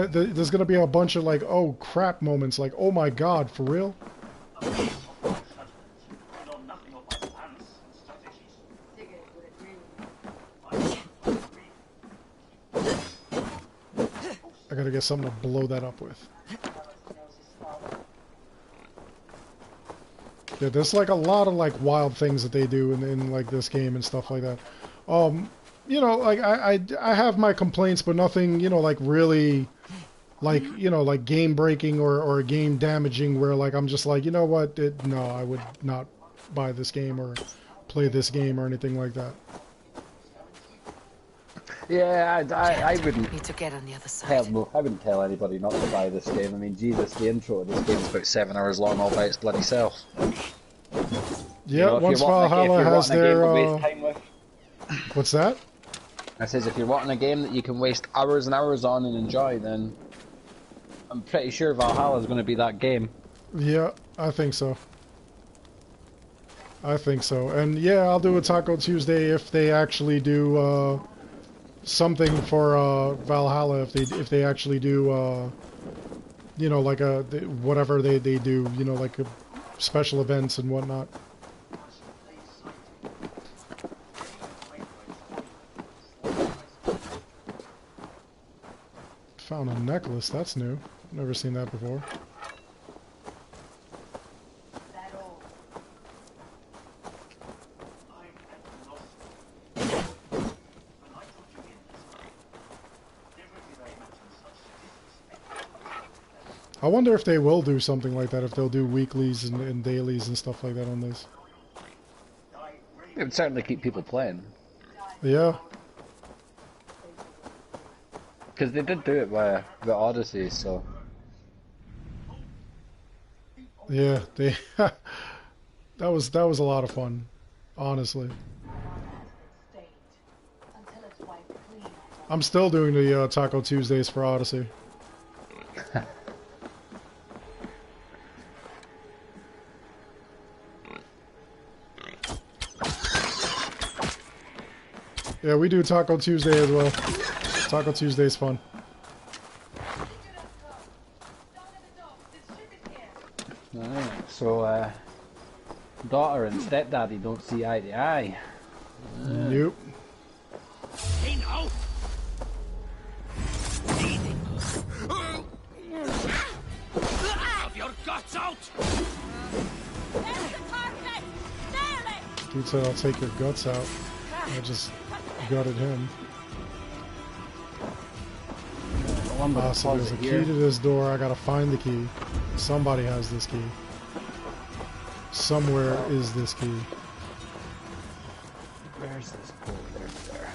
there's gonna be a bunch of like, oh crap moments, like, oh my god, for real? I gotta get something to blow that up with. Yeah, there's like a lot of like wild things that they do in like this game and stuff like that. You know, like I have my complaints, but nothing, you know, like really, like, you know, like game breaking or game damaging, where like I'm just like, you know what, no, I would not buy this game or play this game or anything like that. Yeah, I wouldn't. Need to get on the other side. I wouldn't tell anybody not to buy this game. I mean, Jesus, the intro of this game is about 7 hours long all by its bloody self. Yeah, you know, once Valhalla has their. What's that? I says if you're wanting a game that you can waste hours and hours on and enjoy, then I'm pretty sure Valhalla is going to be that game. Yeah, I think so. I think so, and yeah, I'll do a Taco Tuesday if they actually do. Something for Valhalla, if they actually do, you know, like whatever they do, you know, like special events and whatnot. Found a necklace. That's new. Never seen that before. I wonder if they will do something like that, if they'll do weeklies and dailies and stuff like that on this. It would certainly keep people playing. Yeah. Because they did do it via the Odyssey, so... Yeah, they... that was a lot of fun, honestly. I'm still doing the Taco Tuesdays for Odyssey. Yeah, we do Taco Tuesday as well. Taco Tuesday's fun. Alright, so daughter and stepdaddy don't see eye to eye. Nope. Hey, now. Have your guts out. There's the target! Nail it! Dude said I'll take your guts out. I just gutted him. So there's a key to this door. I gotta find the key. Somebody has this key. Somewhere is this key. Where's this pole? There.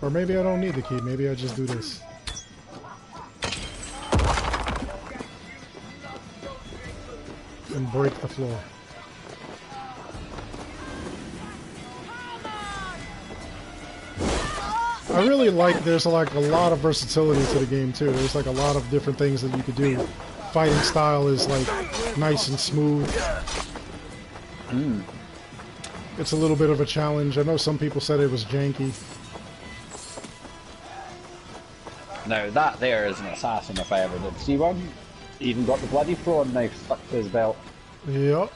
Or maybe I don't need the key. Maybe I just do this. And break the floor. I really like, there's like a lot of versatility to the game too. There's like a lot of different things that you could do. Fighting style is like nice and smooth. It's a little bit of a challenge. I know some people said it was janky. Now that there is an assassin if I ever did see one. Even got the bloody throwing knife stuck to his belt. Yep.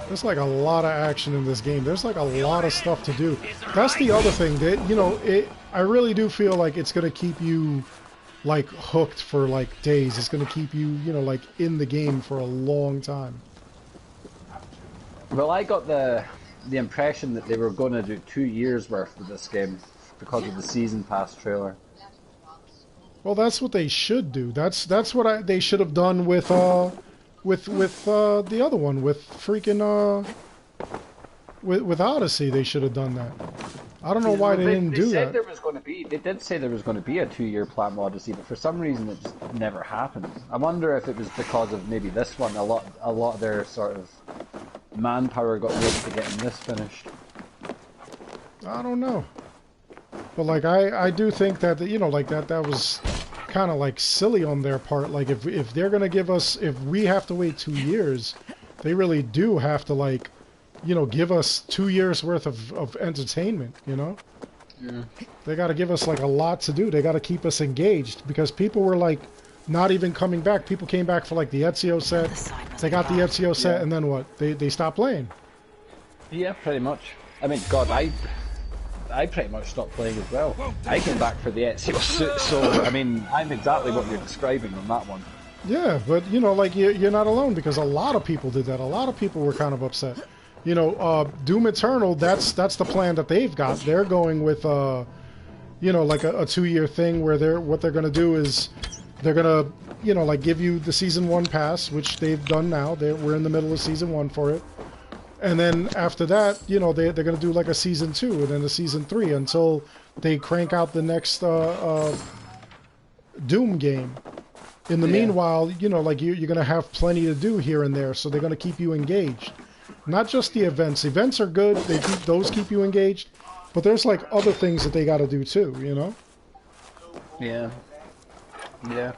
There's like a lot of action in this game. There's like a lot of stuff to do. That's the other thing that, you know, I really do feel like it's going to keep you like hooked for like days. It's going to keep you, you know, like in the game for a long time. Well, I got the impression that they were going to do 2 years worth of this game because of the season pass trailer. Well, that's what they should do. That's what they should have done with the other one, with freaking with Odyssey. They should have done that. I don't know why they didn't do that. They did say there was going to be a 2-year plan with Odyssey, but for some reason it just never happened. I wonder if it was because of maybe this one. A lot of their sort of manpower got wasted getting this finished. I don't know. But like I do think that, you know, like that was kind of like silly on their part. Like if they're gonna give us, if we have to wait 2 years, they really do have to, like, you know, give us 2 years worth of entertainment, you know? Yeah. They got to give us like a lot to do. They got to keep us engaged, because people were like not even coming back. People came back for like the Ezio set. They got the Ezio set, and then what? They stopped playing. Yeah, pretty much. I mean, God, I pretty much stopped playing as well. I came back for the Ezio suit, so I mean, I'm exactly what you're describing on that one. Yeah, but you know, like you're not alone, because a lot of people did that. A lot of people were kind of upset. You know, Doom Eternal, that's the plan that they've got. They're going with, you know, like a 2-year thing where what they're going to do is they're going to, you know, like give you the Season 1 pass, which they've done now. We're in the middle of Season 1 for it. And then after that, you know, they're going to do like a Season 2 and then a Season 3 until they crank out the next Doom game. In the meanwhile, you know, like you're going to have plenty to do here and there, so they're going to keep you engaged. Not just the events. Events are good. Those keep you engaged. But there's like other things that they got to do too, you know? Yeah. Yeah.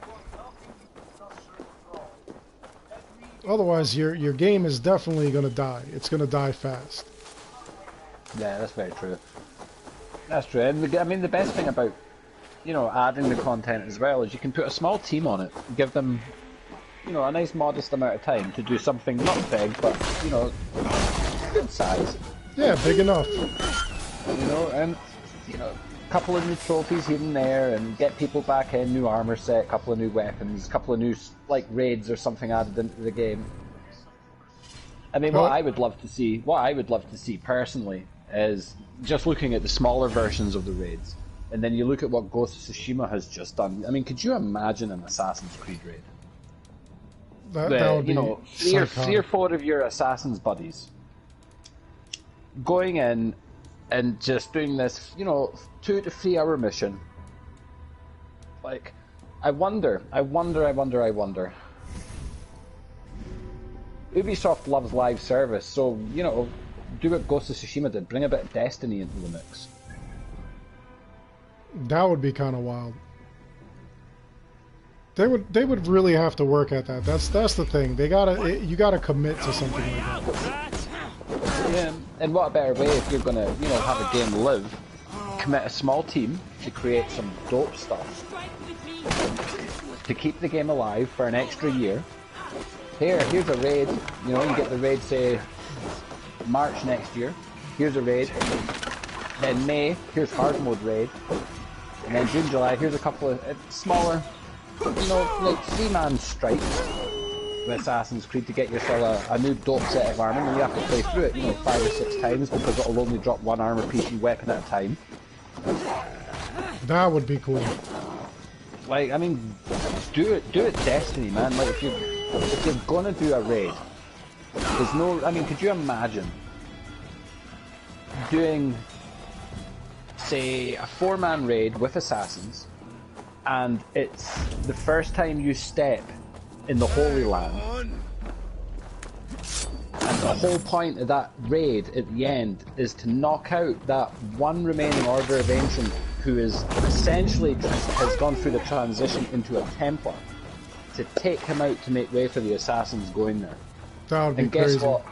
Otherwise, your game is definitely going to die. It's going to die fast. Yeah, that's very true. That's true. And I mean, the best thing about, you know, adding the content as well is you can put a small team on it, give them, you know, a nice modest amount of time to do something not big, but, you know, good size. Yeah, big enough. You know, and, you know, a couple of new trophies here and there, and get people back in, new armor set, a couple of new weapons, a couple of new, like, raids or something added into the game. I mean, what I would love to see personally is just looking at the smaller versions of the raids, and then you look at what Ghost of Tsushima has just done. I mean, could you imagine an Assassin's Creed raid? That would be, you know, three or four of your Assassin's buddies going in and just doing this, you know, 2 to 3 hour mission. Like, I wonder Ubisoft loves live service, so, you know, do what Ghost of Tsushima did. Bring a bit of Destiny into the mix. That would be kind of wild. They would really have to work at that. That's the thing. You gotta commit to something like that. Yeah, and what a better way if you're gonna, you know, have a game live, commit a small team to create some dope stuff to keep the game alive for an extra year. Here's a raid. You know, you get the raid, say March next year. Here's a raid. Then May, here's hard mode raid. And then June, July, here's a couple of smaller, you know, like 3-man strikes with Assassin's Creed to get yourself a new dope set of armor, and you have to play through it, you know, 5 or 6 times because it'll only drop one armor piece and weapon at a time. That would be cool. Like, I mean, do it Destiny, man. Like, if you're gonna do a raid, there's no, I mean, could you imagine doing, say, a 4-man raid with assassins, and it's the first time you step in the Holy Land, and the whole point of that raid at the end is to knock out that one remaining Order of Ancient who is essentially has gone through the transition into a Templar, to take him out to make way for the assassins going there. That would be and guess crazy. what?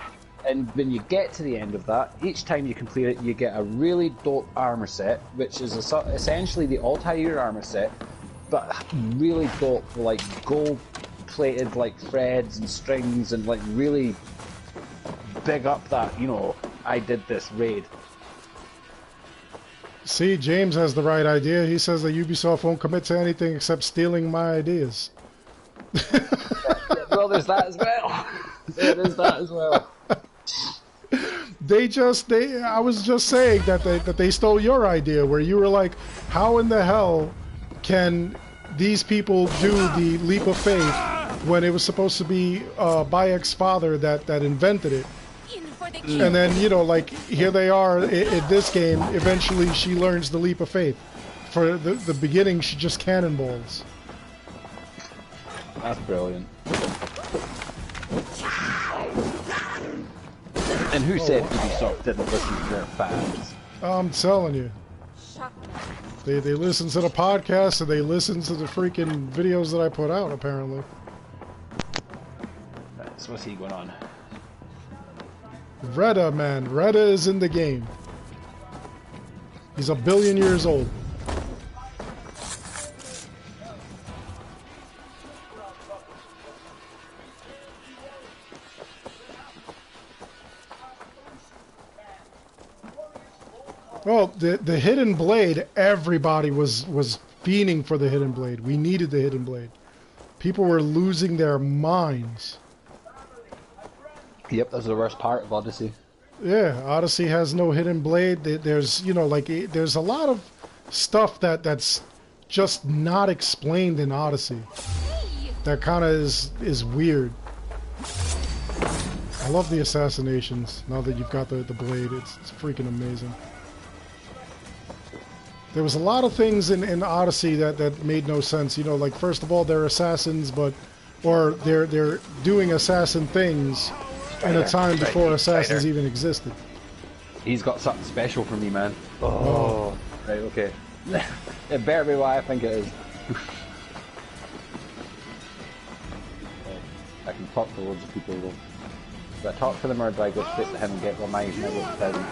And when you get to the end of that, each time you complete it, you get a really dope armor set, which is essentially the Altair armor set, but really dope, like gold-plated, like threads and strings, and like really big up that, you know, I did this raid. See, James has the right idea. He says that Ubisoft won't commit to anything except stealing my ideas. Well, there's that as well. There is that as well. I was just saying that they stole your idea, where you were like, how in the hell can these people do the leap of faith when it was supposed to be Bayek's father that invented it? And then, you know, like, here they are in this game. Eventually she learns the leap of faith. For the beginning, she just cannonballs. That's brilliant. And who said Ubisoft didn't listen to their fans? I'm telling you. They listen to the podcast and they listen to the freaking videos that I put out, apparently. Right, so what's he going on? Reda, man. Reda is in the game. He's 1 billion years old. Well, the Hidden Blade, everybody was fiending for the Hidden Blade. We needed the Hidden Blade. People were losing their minds. Yep, that's the worst part of Odyssey. Yeah, Odyssey has no Hidden Blade. There's, you know, like, there's a lot of stuff that's just not explained in Odyssey. That kind of is weird. I love the assassinations, now that you've got the blade. It's freaking amazing. There was a lot of things in Odyssey that made no sense. You know, like, first of all, they're assassins, or they're doing assassin things in a time before assassins even existed. He's got something special for me, man. Oh. Right, okay. It better be what I think it is. I can talk to loads of people though. Do I talk to them, or do I go straight to him and get my present?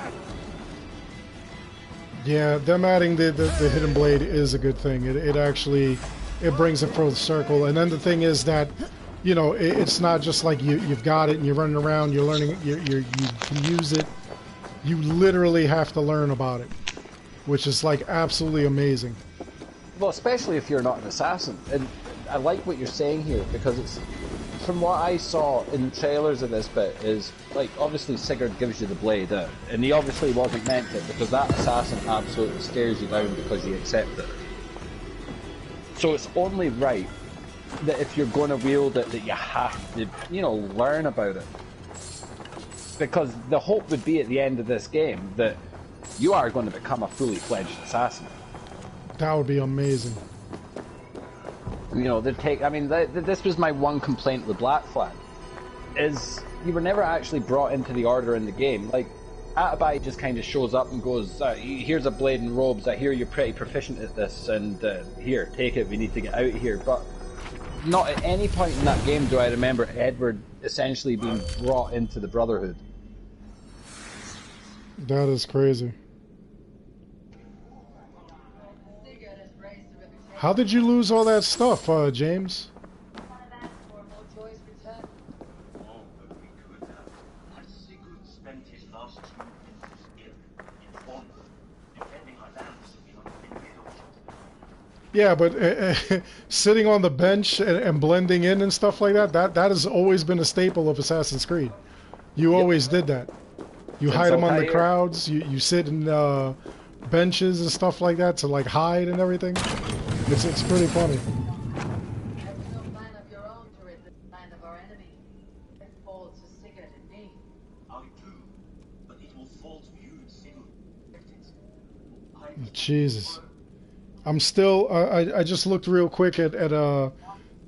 Yeah, them adding the Hidden Blade is a good thing. It actually brings it full circle. And then the thing is that, you know, it's not just like you've got it and you're running around, you're learning, you can use it. You literally have to learn about it, which is like absolutely amazing. Well, especially if you're not an assassin. And I like what you're saying here, because it's, from what I saw in trailers of this bit, is, like, obviously Sigurd gives you the blade, and he obviously wasn't meant to, because that assassin absolutely stares you down because you accept it. So it's only right that if you're going to wield it, that you have to, you know, learn about it. Because the hope would be at the end of this game that you are going to become a fully fledged assassin. That would be amazing. You know, they take. I mean, this was my one complaint with Black Flag. is you were never actually brought into the order in the game. Like, Atabai just kind of shows up and goes, here's a blade and robes, I hear you're pretty proficient at this, and here, take it, we need to get out of here. But not at any point in that game do I remember Edward essentially being brought into the Brotherhood. That is crazy. How did you lose all that stuff, James? Yeah, but sitting on the bench and blending in and stuff like that has always been a staple of Assassin's Creed. You always did that. You hide among the crowds, you sit in benches and stuff like that to like hide and everything. It's pretty funny. Jesus. I'm still, I just looked real quick at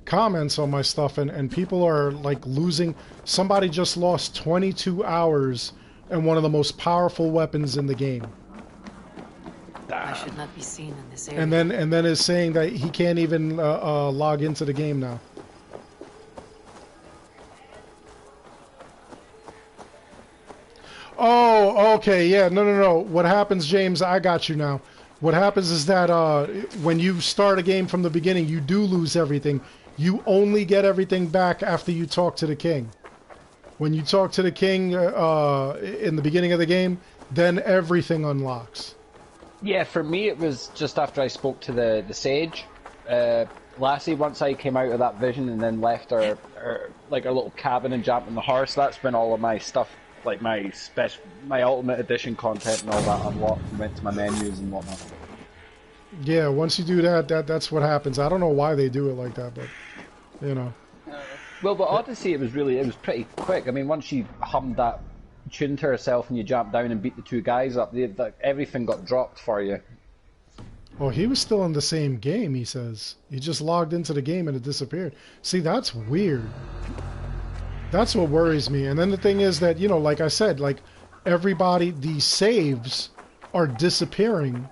comments on my stuff, and people are like losing. Somebody just lost 22 hours and one of the most powerful weapons in the game. I should not be seen in this area. And then is saying that he can't even log into the game now. Oh, okay, yeah, no. What happens, James? I got you now. What happens is that when you start a game from the beginning, you do lose everything. You only get everything back after you talk to the king. When you talk to the king in the beginning of the game, then everything unlocks. Yeah, for me it was just after I spoke to the sage. Lassie, once I came out of that vision and then left our little cabin and jumped on the horse, that's when all of my stuff, like my Ultimate Edition content and all that unlocked and went to my menus and whatnot. Yeah, once you do that's what happens. I don't know why they do it like that, but you know. Well, but Odyssey, it was pretty quick. I mean, once she hummed that tune to herself and you jumped down and beat the two guys up, everything got dropped for you. Oh, he was still in the same game, he says. He just logged into the game and it disappeared. See, that's weird. That's what worries me. And then the thing is that, you know, like I said, like everybody, these saves are disappearing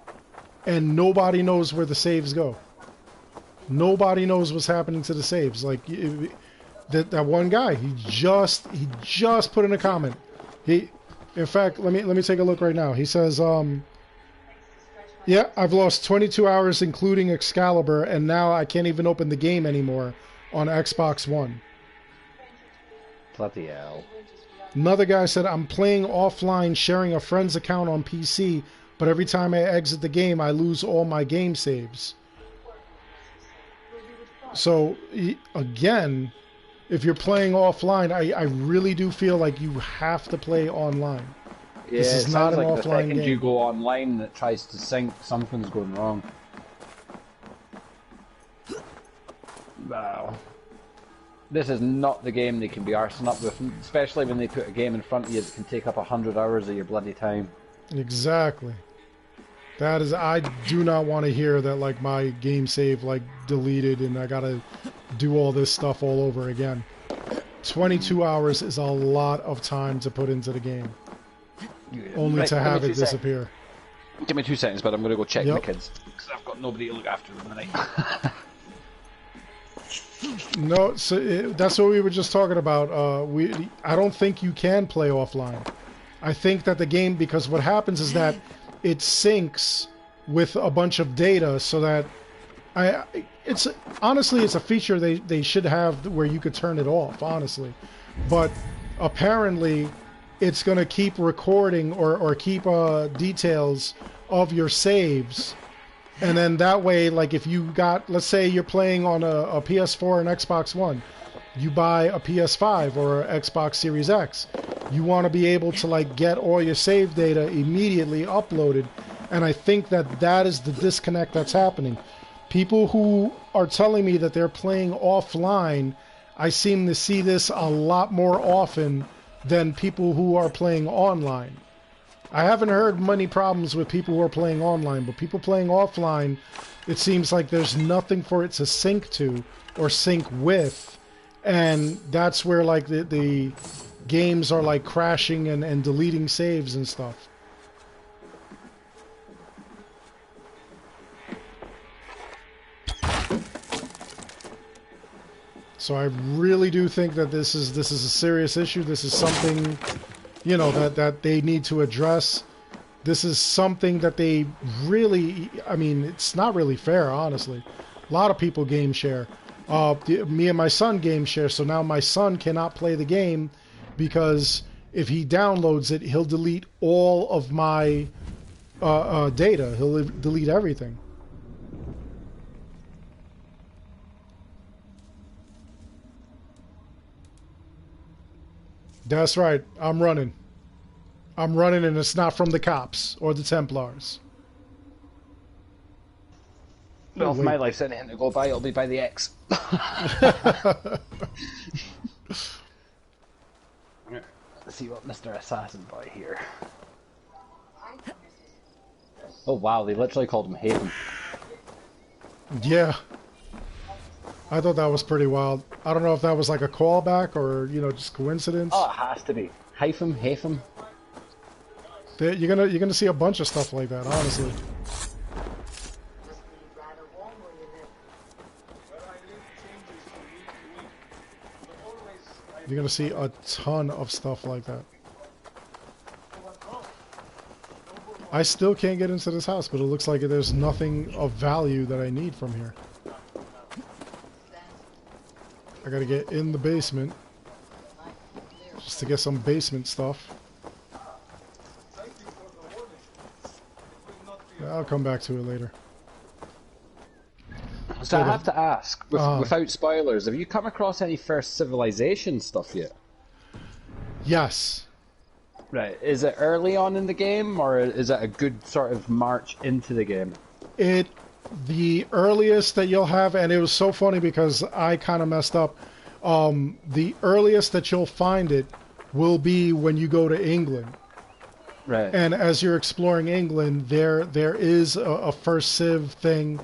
and nobody knows where the saves go. Nobody knows what's happening to the saves. Like that one guy, he just put in a comment. In fact, let me take a look right now. He says, yeah, I've lost 22 hours including Excalibur, and now I can't even open the game anymore on Xbox One. Bloody hell. Another guy said, I'm playing offline, sharing a friend's account on PC, but every time I exit the game, I lose all my game saves. So, again, if you're playing offline, I really do feel like you have to play online. Yeah, this is not an like offline the second game. You go online that tries to sync, something's going wrong. Wow. This is not the game they can be arsing up with, especially when they put a game in front of you that can take up 100 hours of your bloody time. Exactly. That is, I do not want to hear that, like, my game save, like, deleted and I gotta do all this stuff all over again. 22 hours is a lot of time to put into the game. Only to have it disappear. Give me 2 seconds, but I'm going to go check my kids, because I've got nobody to look after them tonight. No, so that's what we were just talking about. I don't think you can play offline. I think that the game, because what happens is that it syncs with a bunch of data, so that honestly it's a feature they should have where you could turn it off, honestly. But apparently it's going to keep recording or keep details of your saves. And then that way, like if you got, let's say you're playing on a PS4 and Xbox One, you buy a PS5 or an Xbox Series X, you want to be able to like get all your save data immediately uploaded. And I think that is the disconnect that's happening. People who are telling me that they're playing offline, I seem to see this a lot more often than people who are playing online. I haven't heard many problems with people who are playing online, but people playing offline, it seems like there's nothing for it to sync to or sync with, and that's where like the games are like crashing and deleting saves and stuff. So I really do think that this is a serious issue. This is something, you know, that they need to address. This is something that they really, I mean, it's not really fair, honestly. A lot of people game share. Me and my son game share, so now my son cannot play the game because if he downloads it, he'll delete all of my data. He'll delete everything. That's right. I'm running. I'm running, and it's not from the cops or the Templars. Well, if my life's anything to go by, it'll be by the X. Let's see what Mr. Assassin Boy here. Oh wow, they literally called him Haven. Yeah. I thought that was pretty wild. I don't know if that was like a callback or, you know, just coincidence. Oh, it has to be. Hyphen, Hafen. You're gonna see a bunch of stuff like that, honestly. You're gonna see a ton of stuff like that. I still can't get into this house, but it looks like there's nothing of value that I need from here. I gotta get in the basement just to get some basement stuff. Yeah, I'll come back to it later. So I have to ask, without spoilers, have you come across any First Civilization stuff yet? Yes. Right. Is it early on in the game, or is it a good sort of march into the game? The earliest that you'll have, and it was so funny because I kind of messed up, the earliest that you'll find it will be when you go to England. Right. And as you're exploring England, there is a First Civ thing,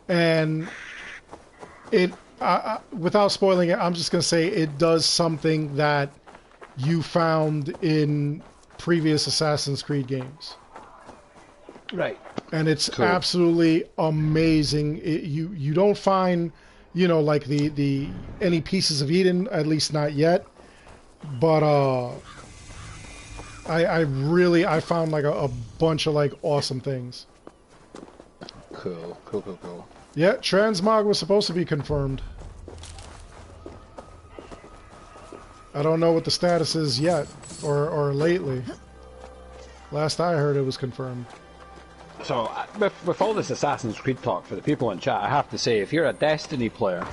and it, without spoiling it, I'm just going to say it does something that you found in previous Assassin's Creed games. Right. And it's cool. Absolutely amazing. You don't find, you know, like the any pieces of Eden, at least not yet. But I found like a bunch of like awesome things. Cool. Yeah, Transmog was supposed to be confirmed. I don't know what the status is yet, or lately. Last I heard, it was confirmed. So, with all this Assassin's Creed talk, for the people in chat, I have to say, if you're a Destiny player,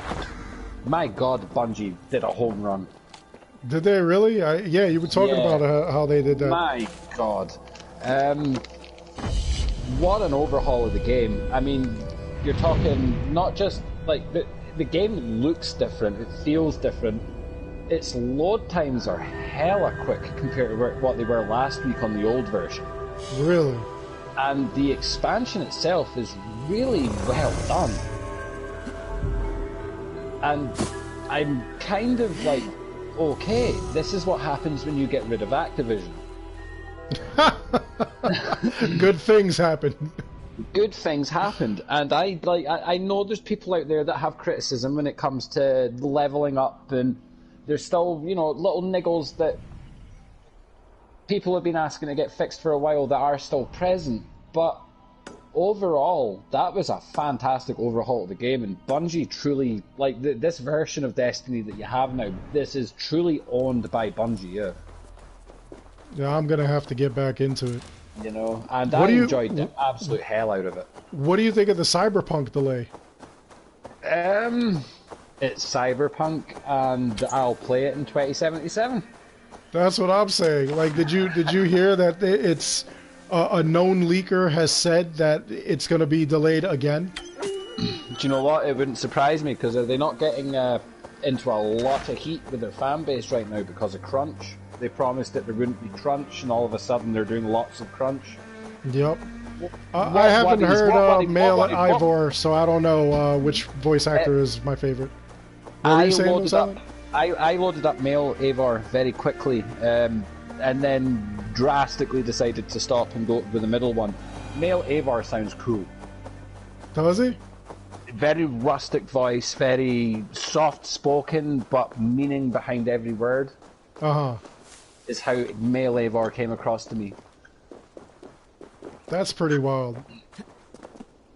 my god, Bungie did a home run. Did they really? Yeah, you were talking about how they did that. My god. What an overhaul of the game. I mean, you're talking not just, like, the game looks different, it feels different. Its load times are hella quick compared to what they were last week on the old version. Really? And the expansion itself is really well done. And I'm kind of like, okay, this is what happens when you get rid of Activision. Good things happen. Good things happened, and I know there's people out there that have criticism when it comes to leveling up, and there's still, you know, little niggles that people have been asking to get fixed for a while that are still present. But overall, that was a fantastic overhaul of the game, and Bungie truly, like, this version of Destiny that you have now, this is truly owned by Bungie, yeah. Yeah, I'm gonna have to get back into it. You know, and I enjoyed the absolute hell out of it. What do you think of the Cyberpunk delay? It's Cyberpunk, and I'll play it in 2077. That's what I'm saying. Like, did you hear that it's a known leaker has said that it's going to be delayed again? Do you know what? It wouldn't surprise me, because are they not getting into a lot of heat with their fan base right now because of crunch? They promised that there wouldn't be crunch, and all of a sudden they're doing lots of crunch. Yep. I haven't heard Male Ivor, so I don't know which voice actor is my favorite. What were you saying, I loaded up male Avar very quickly, and then drastically decided to stop and go with the middle one. Male Avar sounds cool. Does he? Very rustic voice, very soft spoken, but meaning behind every word. Is how male Avar came across to me. That's pretty wild.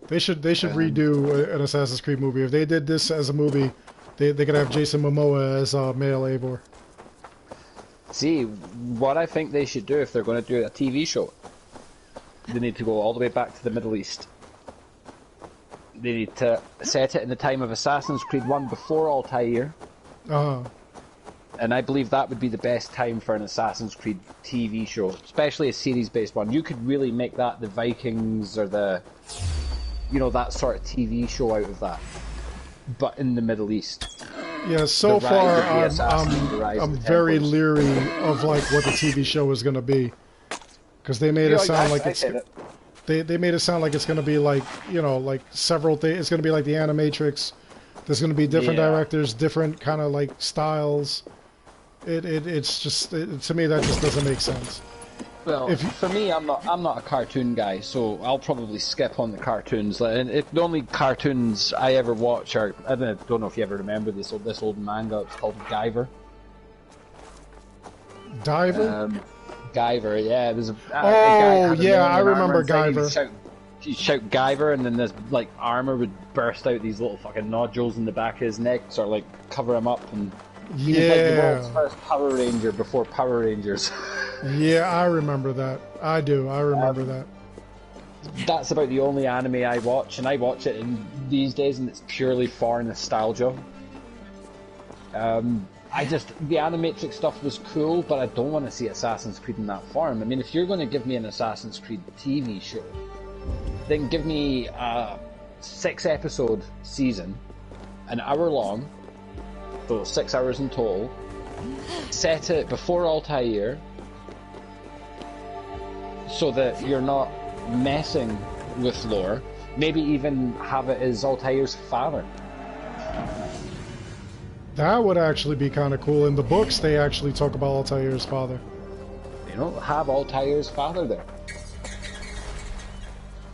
They should redo an Assassin's Creed movie. If they did this as a movie, they could have Jason Momoa as male Eivor. See, what I think they should do if they're going to do a TV show, they need to go all the way back to the Middle East. They need to set it in the time of Assassin's Creed 1 before Altair. And I believe that would be the best time for an Assassin's Creed TV show, especially a series-based one. You could really make that the Vikings or the, you know, that sort of TV show out of that, but in the Middle East. Yeah, so far I'm very leery of like what the TV show is going to be, because they made it sound like it's they made it sound like it's going to be like, you know, like several things. It's going to be like the Animatrix. There's going to be different directors, different kind of like styles. It's just to me that just doesn't make sense. Well, for me, I'm not a cartoon guy, so I'll probably skip on the cartoons. And the only cartoons I ever watch are, I don't know if you ever remember this old manga. It's called Guyver. Diver? Guyver, yeah. There's a guy yeah, I remember Guyver. You shout Guyver, and then this like armor would burst out these little fucking nodules in the back of his neck, sort of like cover him up, and he was like the world's first Power Ranger before Power Rangers. Yeah, I remember that. I do. I remember that. That's about the only anime I watch, and I watch it these days, and it's purely for nostalgia. The Animatrix stuff was cool, but I don't want to see Assassin's Creed in that form. I mean, if you're going to give me an Assassin's Creed TV show, then give me a 6-episode season, an hour long, so 6 hours in total. Set it before Altair, so that you're not messing with lore. Maybe even have it as Altair's father. That would actually be kind of cool. In the books, they actually talk about Altair's father. You know, have Altair's father there.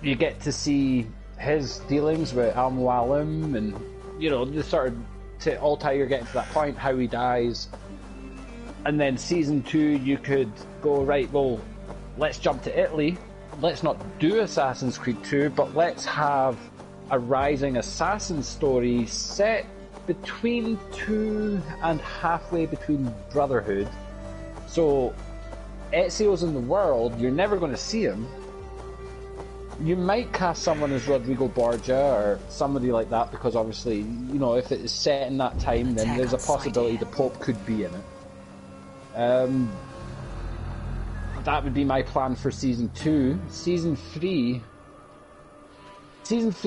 You get to see his dealings with Al Mualim, and you know, just sort of to Altair getting to that point, how he dies, and then season 2, you could go right. Well, let's jump to Italy. Let's not do Assassin's Creed 2, but let's have a rising assassin story set between 2 and halfway between Brotherhood. So Ezio's in the world. You're never going to see him. You might cast someone as Rodrigo Borgia or somebody like that, because obviously, you know, if it is set in that time, then there's a possibility the Pope could be in it. That would be my plan for season 2. Season 3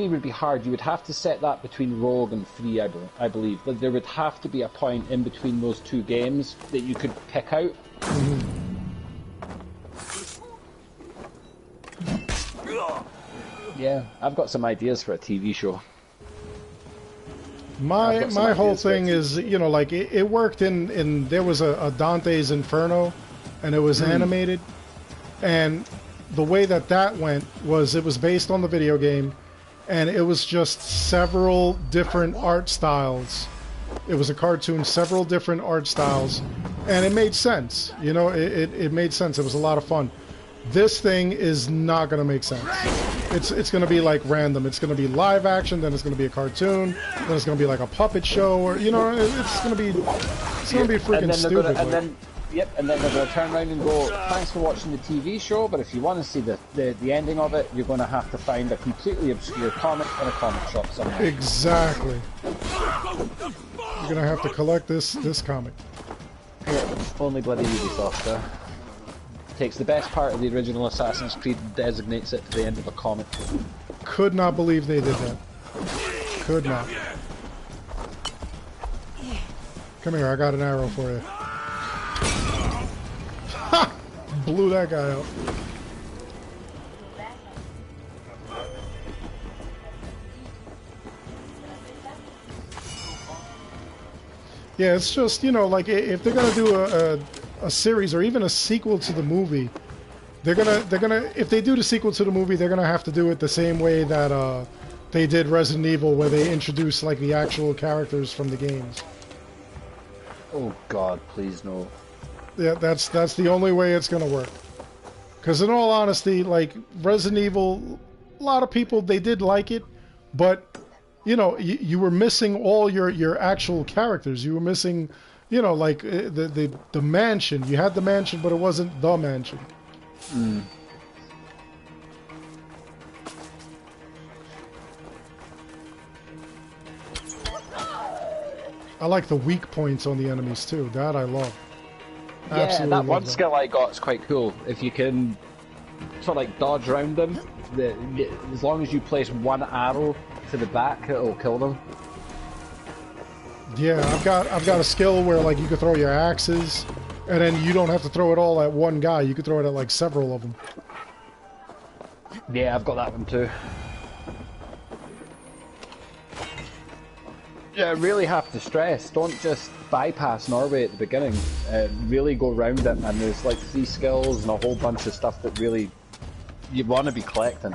would be hard. You would have to set that between Rogue and 3, I believe. But there would have to be a point in between those 2 games that you could pick out. Yeah, I've got some ideas for a TV show. My whole thing is, you know, like it worked in there was a Dante's Inferno, and it was animated, and the way that went was it was based on the video game, and it was just several different art styles. It was a cartoon, several different art styles, and it made sense. You know, it made sense. It was a lot of fun. This thing is not going to make sense. It's going to be like random. It's going to be live action, then it's going to be a cartoon, then it's going to be like a puppet show, or you know, it's going to be freaking stupid. And then they're going to turn around and go, thanks for watching the TV show, but if you want to see the ending of it, you're going to have to find a completely obscure comic in a comic shop somewhere. Exactly. You're going to have to collect this comic. Yeah, only bloody Ubisoft takes the best part of the original Assassin's Creed and designates it to the end of a comic. Could not believe they did that. Could not. Come here, I got an arrow for you. Ha! Blew that guy out. Yeah, it's just, you know, like if they're gonna do a series or even a sequel to the movie, they're gonna if they do the sequel to the movie, they're gonna have to do it the same way that they did Resident Evil, where they introduced like the actual characters from the games. Oh God, please no. Yeah, that's the only way it's gonna work. Because in all honesty, like Resident Evil, a lot of people they did like it, but you know, you were missing all your actual characters. You were missing, you know, like the mansion. You had the mansion, but it wasn't the mansion. Mm. I like the weak points on the enemies too. That I love. Yeah, Absolutely that love one skill I got is quite cool. If you can sort of like dodge around them, as long as you place one arrow to the back, it'll kill them. Yeah, I've got a skill where like you can throw your axes, and then you don't have to throw it all at one guy. You can throw it at like several of them. Yeah, I've got that one too. Yeah, I really have to stress, don't just bypass Norway at the beginning. Really go around it, and there's like 3 skills and a whole bunch of stuff that really you want to be collecting.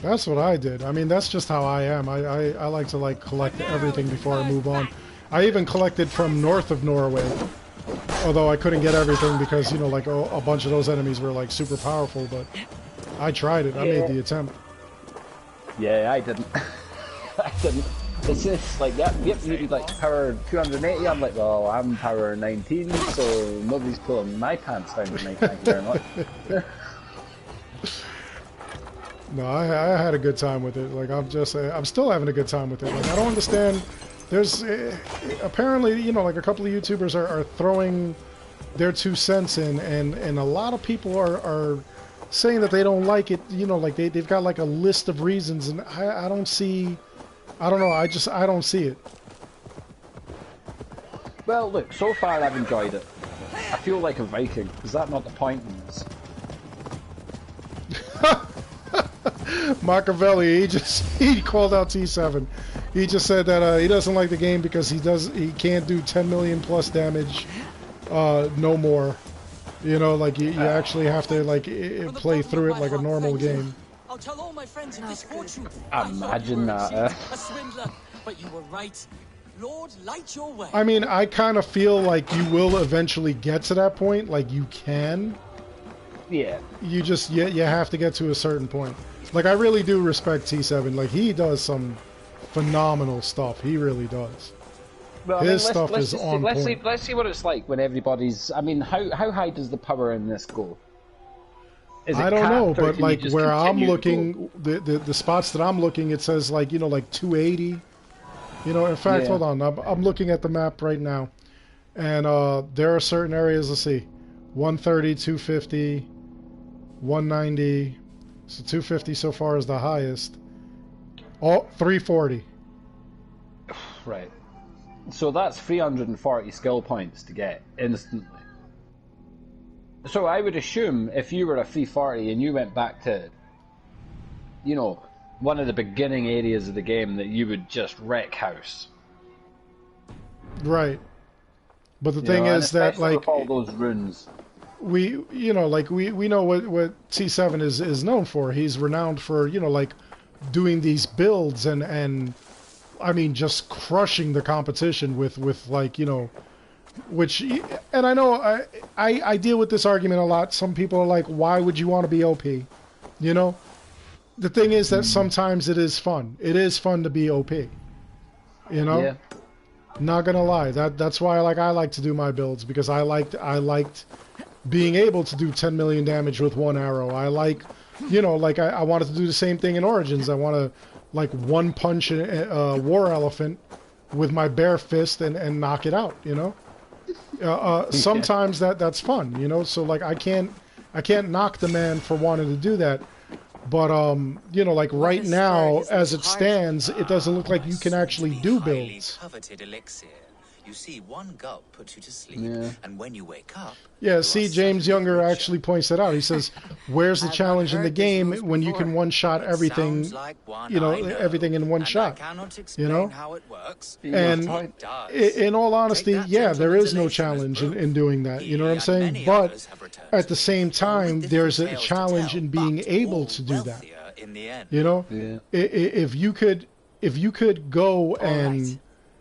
That's what I did. I mean, that's just how I am. I like to like collect everything before I move on. I even collected from north of Norway, although I couldn't get everything because, you know, like a bunch of those enemies were like super powerful, but I tried it. I made the attempt. Yeah, I didn't. I didn't. It's just like, yep, you need like power 280. I'm like, well, I'm power 19, so nobody's pulling my pants down tonight, thank you very much. No, I had a good time with it. Like, I'm still having a good time with it. Like, I don't understand. There's apparently, you know, like a couple of YouTubers are throwing their 2 cents in, and a lot of people are saying that they don't like it. You know, like they've got like a list of reasons, and I don't see. I don't know. I don't see it. Well, look, so far I've enjoyed it. I feel like a Viking. Is that not the point in this? Machiavelli, he called out T7. He just said that he doesn't like the game because he can't do 10 million plus damage, no more. You know, like you actually have to like play through it like a normal game. I'll tell all my friends of misfortune. Imagine that. A swindler, but you were right. Lord, light your way. I mean, I kind of feel like you will eventually get to that point. Like you can. Yeah. You just you have to get to a certain point. Like I really do respect T7. Like he does some phenomenal stuff. He really does. Well, his stuff is on point. Let's see what it's like when everybody's. I mean, how high does the power in this go? I don't know, but like where I'm looking, the spots that I'm looking, it says like, you know, like 280. You know, in fact, hold on, I'm looking at the map right now, and there are certain areas. Let's see, 130, 250, 190. So 250 so far is the highest. Oh, 340. Right. So that's 340 skill points to get instantly. So I would assume if you were a 340 and you went back to, you know, one of the beginning areas of the game, that you would just wreck house. Right. But the thing is that, like, with all those runes, we know what T7 is known for. He's renowned for, you know, like doing these builds and I mean just crushing the competition with like, you know, which, and I know I deal with this argument a lot. Some people are like, why would you want to be OP? You know, the thing is that sometimes it is fun. It is fun to be OP. You know, yeah. Not gonna lie. That's why I like to do my builds, because I liked being able to do 10 million damage with one arrow. I like, you know, like I wanted to do the same thing in Origins. I want to like one punch a war elephant with my bare fist and knock it out. You know. Sometimes that's fun, you know. So like I can't knock the man for wanting to do that, but you know, like right now as it stands, it doesn't look like you can actually do builds. You see, one gulp puts you to sleep, Yeah. and when you wake up... Yeah, you see, are James suddenly Younger richer. actually points that out. He says, where's the I've not challenge in the heard this game ruse when you before. can one-shot It everything, sounds like one you know, I everything in one and shot? I cannot You explain know? how it works. And It does. in all honesty, Take that yeah, there gentleman's is no elation as challenge proof. in doing that. You know what I'm He saying? and many But others have returned at to the me, same all with time, difficult there's a tales to challenge tell, in being but able all to do that. wealthier in the end. You know? Yeah. If you could go and right.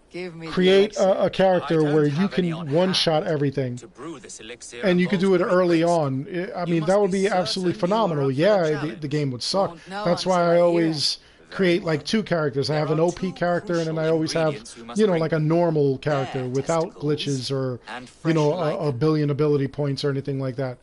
Give me the create elixir. a character I don't where you have any can on one-shot hand. everything, To brew this elixir and you could do it involves great early risk. on, I You mean, must that would be be absolutely certain you are phenomenal. up for the Yeah, the challenge. game would suck. Won't know That's why until I I always create well. like two characters. I There have an are OP two character, and then I crucial always have, ingredients we must you know, bring. like a normal character Bear without testicles glitches or, and you fresh know, a lichen. billion ability points or anything like that.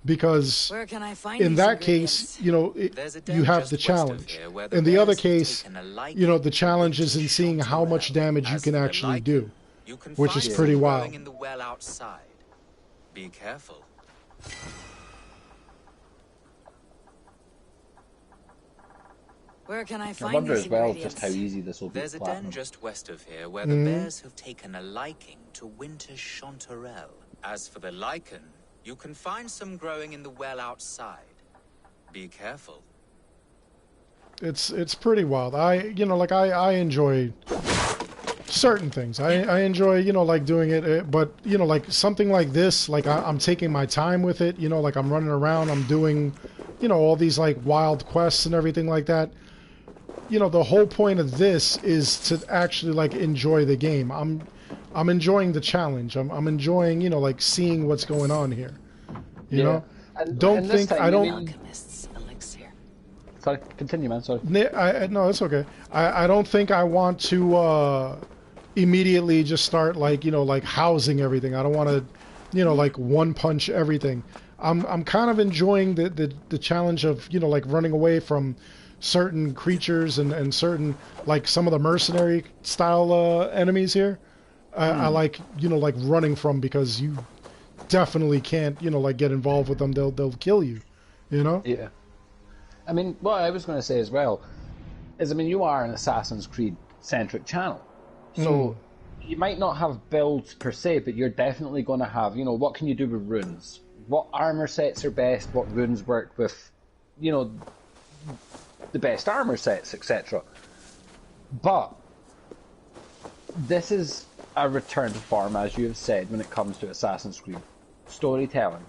Because Where can I find in these that ingredients? case, you know, There's a you den have just the west of challenge. here where the In the other bears have case, taken a liking you know, the to challenge is in winter seeing how much chanterelle. damage you As can for the actually lichen, do, you can which find is some pretty growing wild. in the well outside. Be careful. Where can I I find wonder these as well ingredients? just how easy this will be There's to a den platinum. just west of here where the bears have taken a liking to winter chanterelle. As for the lichen, you can find some growing in the well outside. Be careful. It's pretty wild. I enjoy certain things. I enjoy, you know, like doing it, but you know, like something like this, like I'm taking my time with it, you know, like I'm running around, I'm doing, you know, all these like wild quests and everything like that. You know, the whole point of this is to actually like enjoy the game. I'm enjoying the challenge. I'm enjoying, you know, like seeing what's going on here. You know? And, Don't and this think time, I don't Alchemist's elixir. Sorry, continue, man. Sorry. No, it's okay. I don't think I want to immediately just start like, you know, like housing everything. I don't want to, you know, like one punch everything. I'm kind of enjoying the challenge of, you know, like running away from certain creatures and certain, like some of the mercenary style enemies here. I like, you know, like running from, because you definitely can't, you know, like get involved with them. They'll kill you, you know? Yeah. I mean, what I was going to say as well is, I mean, you are an Assassin's Creed centric channel, so you might not have builds per se, but you're definitely going to have, you know, what can you do with runes? What armor sets are best? What runes work with, you know, the best armor sets, etc. But this is a return to form, as you have said, when it comes to Assassin's Creed storytelling.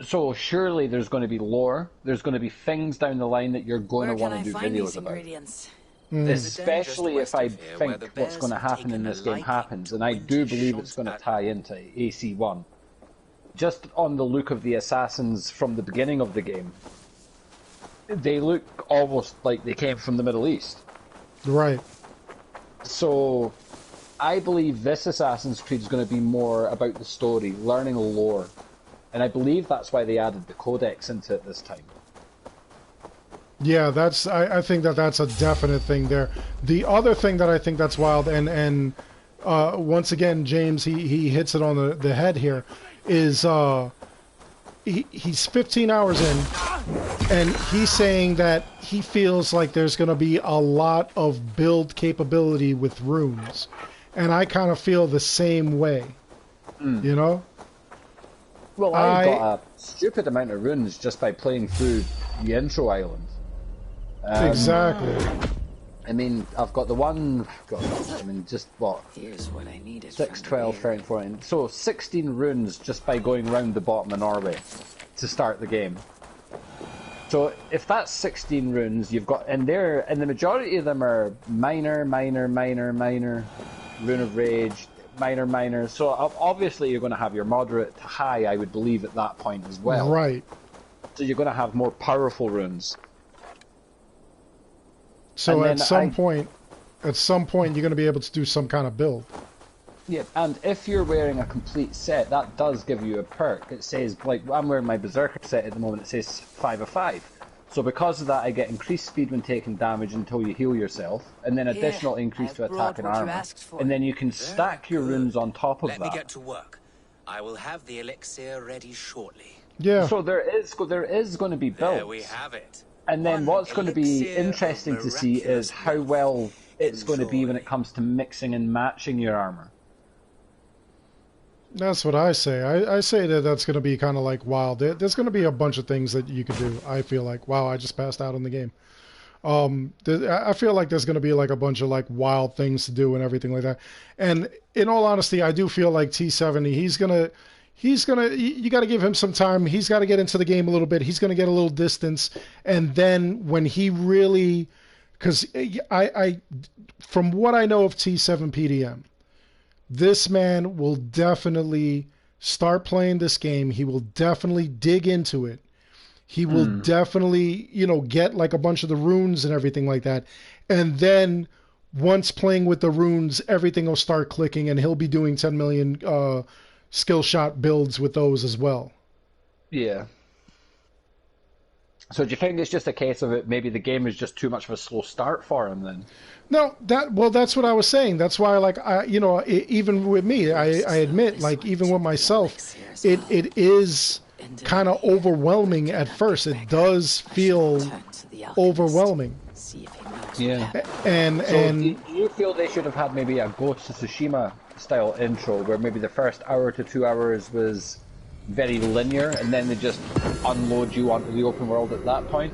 So surely there's going to be lore, there's going to be things down the line that you're going Where to can want I to do find videos these about. ingredients? Especially if I There's a den just west of here where think the what's bears going to have happen in taken this a game liking happens, to and I do winter believe it's going to chanterelle. tie into AC1. Just on the look of the assassins from the beginning of the game, they look almost like they came from the Middle East. Right. So I believe this Assassin's Creed is going to be more about the story, learning lore. And I believe that's why they added the Codex into it this time. Yeah, I think that's a definite thing there. The other thing that I think that's wild, and once again, James, he hits it on the head here, is he's 15 hours in, and he's saying that he feels like there's going to be a lot of build capability with runes. And I kind of feel the same way, you know? Well, I got a stupid amount of runes just by playing through the intro island. Exactly. I mean, I've got the one, God, I mean, just what? Here's what I needed. 6, 12, 13, 14. So 16 runes just by going round the bottom of Norway to start the game. So if that's 16 runes, you've got, and the majority of them are minor, rune of rage, minor. So obviously you're going to have your moderate to high, I would believe, at that point as well. Right. So you're going to have more powerful runes. So at some point, you're going to be able to do some kind of build. Yeah, and if you're wearing a complete set, that does give you a perk. It says, like, I'm wearing my Berserker set at the moment, it says 5 of 5. So because of that, I get increased speed when taking damage until you heal yourself, and then additional increase to attack and armor. And then you can stack your runes on top of that. Let me get to work. I will have the elixir ready shortly. Yeah. So there is going to be builds. There we have it. And then One what's going to be elixir of interesting to see is how well it's going to be when it comes to mixing and matching your armor. That's what I say. I say that that's going to be kind of like wild. There's going to be a bunch of things that you could do. I feel like, wow, I just passed out on the game. I feel like there's going to be like a bunch of like wild things to do and everything like that. And in all honesty, I do feel like T70, you got to give him some time. He's got to get into the game a little bit. He's going to get a little distance. And then when he really, because I, from what I know of T7 PDM, this man will definitely start playing this game. He will definitely dig into it. He will definitely, get like a bunch of the runes and everything like that. And then once playing with the runes, everything will start clicking and he'll be doing 10 million skill shot builds with those as well. Yeah. So do you think it's just a case of it? Maybe the game is just too much of a slow start for him then? No, that's what I was saying. That's why, like, even with me, I admit, like, even with myself, it is kind of overwhelming at first. It does feel overwhelming. Yeah. And do you feel they should have had maybe a Ghost of Tsushima style intro where maybe the first hour to 2 hours was very linear and then they just unload you onto the open world at that point?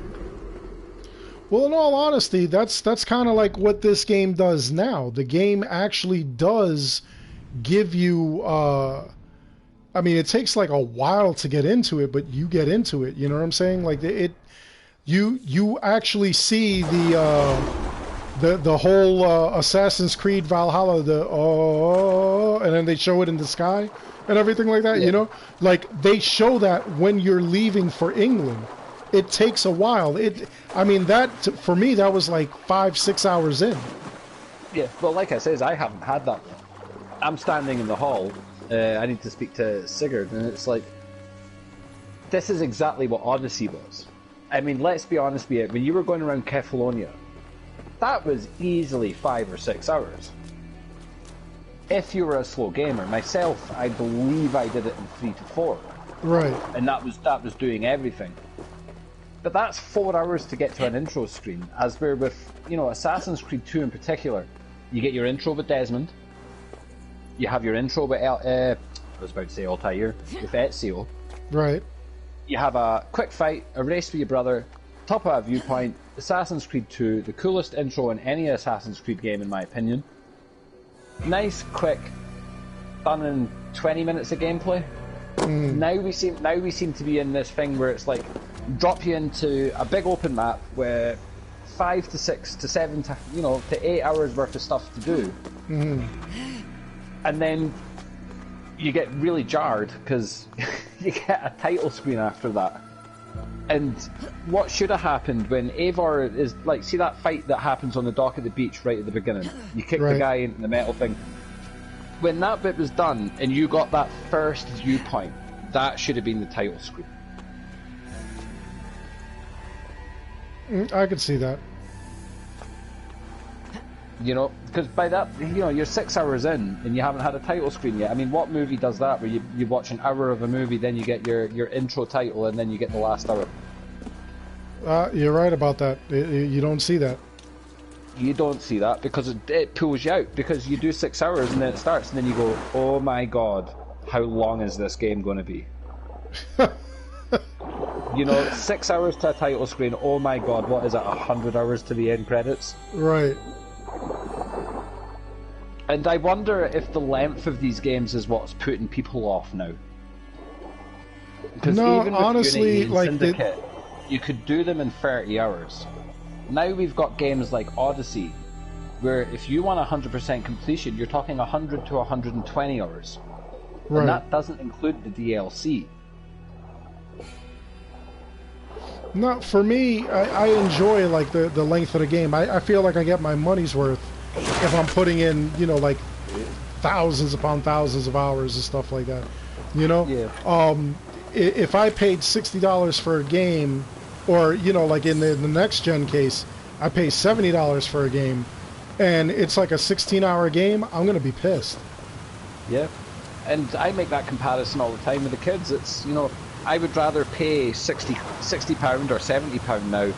Well, in all honesty, that's kind of like what this game does now. The game actually does give you I mean, it takes like a while to get into it, but you get into it, you know what I'm saying? Like you actually see the whole Assassin's Creed Valhalla, and then they show it in the sky and everything like that, Like they show that when you're leaving for England. It takes a while. I mean, for me, that was like 5-6 hours in. Yeah, well, like I says, I haven't had that. I'm standing in the hall. I need to speak to Sigurd, and it's like, this is exactly what Odyssey was. I mean, let's be honest with you. When you were going around Kefalonia, that was easily 5 or 6 hours. If you were a slow gamer, myself, I believe I did it in 3 to 4. Right. And that was doing everything. But that's 4 hours to get to an intro screen, as we're with, Assassin's Creed 2 in particular. You get your intro with Desmond. You have your intro with, I was about to say Altair, with Ezio. Right. You have a quick fight, a race with your brother, top of a viewpoint, Assassin's Creed 2, the coolest intro in any Assassin's Creed game in my opinion. Nice, quick, done in 20 minutes of gameplay. Now we seem to be in this thing where it's like, drop you into a big open map where 5 to 6 to 7 to 8 hours worth of stuff to do, and then you get really jarred because you get a title screen after that. And what should have happened when Eivor is like, see that fight that happens on the dock at the beach right at the beginning? You kick the guy into the metal thing. When that bit was done and you got that first viewpoint, that should have been the title screen. I could see that. Because by that, you're 6 hours in and you haven't had a title screen yet. I mean, what movie does that where you watch an hour of a movie, then you get your intro title and then you get the last hour? You're right about that. You don't see that. You don't see that because it pulls you out, because you do 6 hours and then it starts and then you go, oh my god, how long is this game going to be? 6 hours to a title screen, oh my god, what is it, 100 hours to the end credits? Right. And I wonder if the length of these games is what's putting people off now. Because no, even with honestly, Unity and Syndicate, you could do them in 30 hours. Now we've got games like Odyssey, where if you want 100% completion, you're talking 100 to 120 hours. Right. And that doesn't include the DLC. No, for me, I enjoy like the length of the game. I feel like I get my money's worth if I'm putting in, like thousands upon thousands of hours and stuff like that. Yeah. If I paid $60 for a game, or like in the next gen case, I pay $70 for a game, and it's like a 16-hour game, I'm gonna be pissed. Yeah. And I make that comparison all the time with the kids. It's I would rather pay £60 or £70 now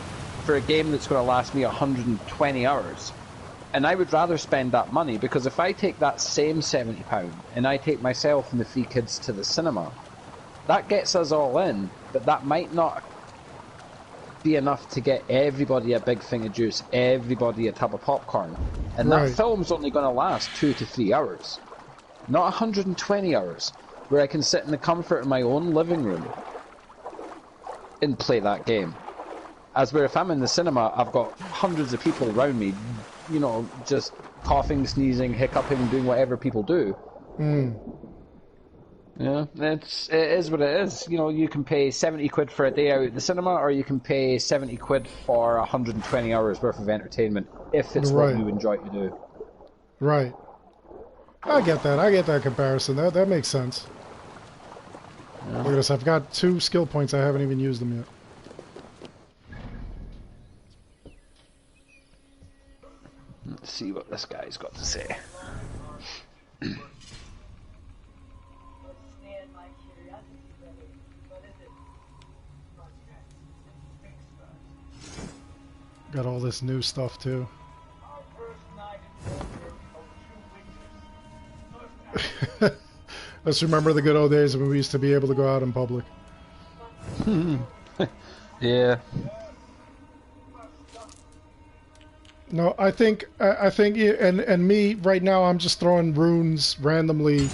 for a game that's going to last me 120 hours And I would rather spend that money, because if I take that same £70 and I take myself and the 3 kids to the cinema, that gets us all in, but that might not be enough to get everybody a big thing of juice, everybody a tub of popcorn. And that film's only going to last 2 to 3 hours, not 120 hours, where I can sit in the comfort of my own living room and play that game. As where if I'm in the cinema, I've got hundreds of people around me, you know, just coughing, sneezing, hiccuping, doing whatever people do. Yeah, it is what it is. You know, you can pay 70 quid for a day out at the cinema, or you can pay 70 quid for 120 hours worth of entertainment, if it's what you enjoy to do. Right. I get that. I get that comparison. That makes sense. Yeah. Look at this. I've got 2 skill points. I haven't even used them yet. Let's see what this guy's got to say. Got all this new stuff too. Let's remember the good old days when we used to be able to go out in public. Yeah. No, I think, and me right now, I'm just throwing runes randomly,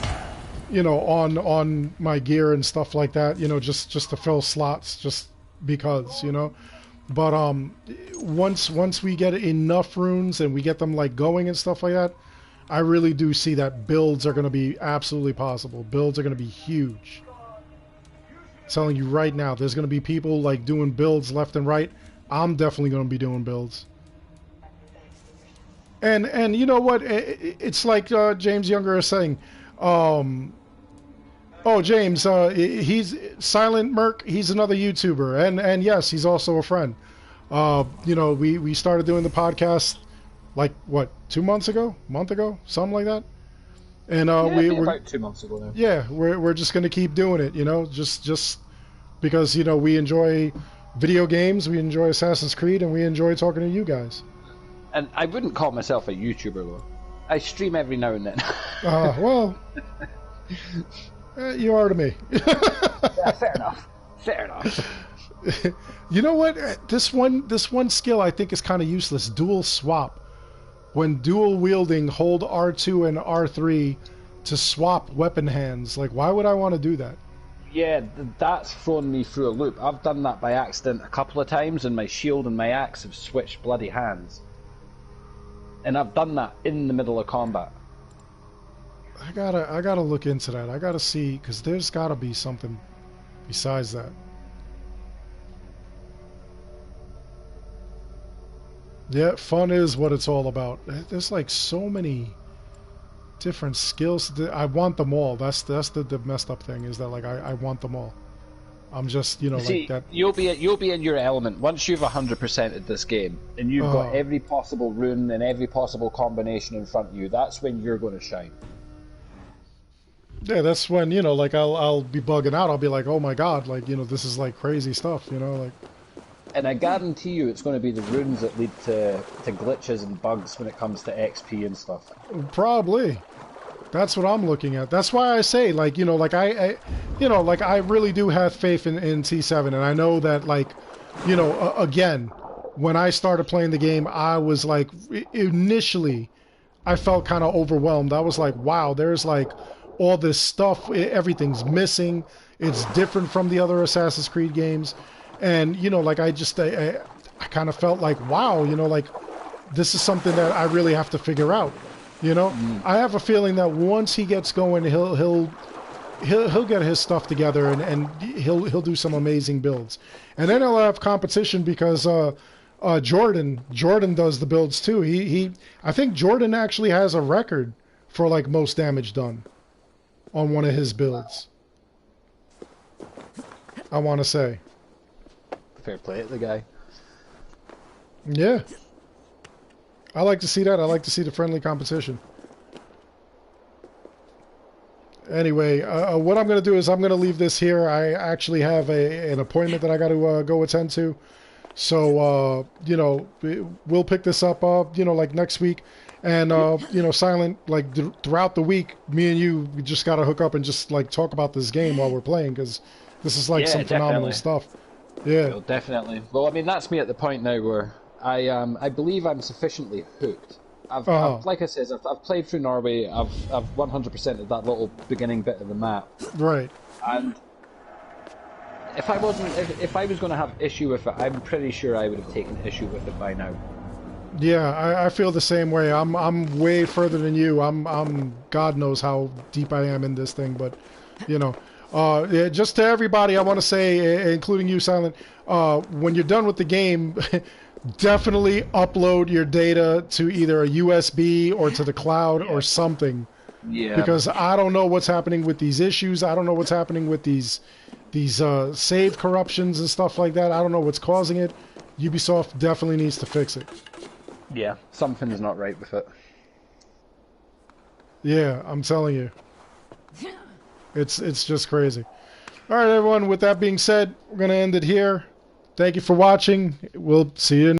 you know, on my gear and stuff like that, you know, just to fill slots, just because, you know. But once we get enough runes and we get them like going and stuff like that, I really do see that builds are going to be absolutely possible. Builds are going to be huge. I'm telling you right now, there's going to be people like doing builds left and right. I'm definitely going to be doing builds. And you know what? It's like James Younger is saying. Oh, James, he's Silent Merc. He's another YouTuber, and yes, he's also a friend. You know, we started doing the podcast like what, 2 months ago, month ago, something like that. And we're about 2 months ago now. Yeah, we're just gonna keep doing it. You know, just because you know we enjoy video games, we enjoy Assassin's Creed, and we enjoy talking to you guys. And I wouldn't call myself a YouTuber though. I stream every now and then. Well. You are to me. Yeah, fair enough. Fair enough. You know what? This one skill I think is kind of useless. Dual swap. When dual wielding, hold R2 and R3 to swap weapon hands. Like, why would I want to do that? Yeah, that's thrown me through a loop. I've done that by accident a couple of times, and my shield and my axe have switched bloody hands. And I've done that in the middle of combat. I gotta look into that. I gotta see, because there's gotta be something besides that. Yeah, fun is what it's all about. There's like so many different skills. I want them all. That's the messed up thing, is that like I want them all. I'm just, you know, see, like that. You'll be in your element once you've 100%ed this game, and you've got every possible rune and every possible combination in front of you. That's when you're going to shine. Yeah, that's when, you know, like I'll be bugging out. I'll be like, oh my god, like, you know, this is like crazy stuff, you know, like. And I guarantee you, it's going to be the runes that lead to glitches and bugs when it comes to XP and stuff. Probably. That's what I'm looking at. That's why I say, like, you know, like I you know, like I really do have faith in T7, and I know that, like, you know, again, when I started playing the game, I was like, initially, I felt kind of overwhelmed. I was like, wow, there's like all this stuff, everything's missing. It's different from the other Assassin's Creed games, and you know, like I kind of felt like, wow, you know, like this is something that I really have to figure out. You know, I have a feeling that once he gets going, he'll get his stuff together, and he'll do some amazing builds. And then he'll have competition because Jordan does the builds too. I think Jordan actually has a record for like most damage done on one of his builds. I want to say. Fair play to the guy. Yeah. I like to see that. I like to see the friendly competition. Anyway, what I'm going to do is I'm going to leave this here. I actually have an appointment that I got to go attend to. So, you know, we'll pick this up, you know, like next week. And, you know, Silent, like throughout the week, me and you, we just got to hook up and just like talk about this game while we're playing, because this is like Yeah, some phenomenal definitely. stuff. Yeah. Well, definitely. Well, I mean, that's me at the point now where I believe I'm sufficiently hooked. Uh-huh. Like I says, I've played through Norway. I've 100% of that little beginning bit of the map, Right. and if I was going to have issue with it, I'm pretty sure I would have taken issue with it by now. Yeah, I feel the same way. I'm way further than you. I'm God knows how deep I am in this thing, but you know, yeah, just to everybody, I want to say, including you, Silent, when you're done with the game, definitely upload your data to either a USB or to the cloud or something, Yeah. because I don't know what's happening with these issues. I don't know what's happening with these save corruptions and stuff like that. I don't know what's causing it. Ubisoft definitely needs to fix it. Yeah. Something's not right with it. Yeah, I'm telling you. It's just crazy. All right, everyone. With that being said, we're going to end it here. Thank you for watching. We'll see you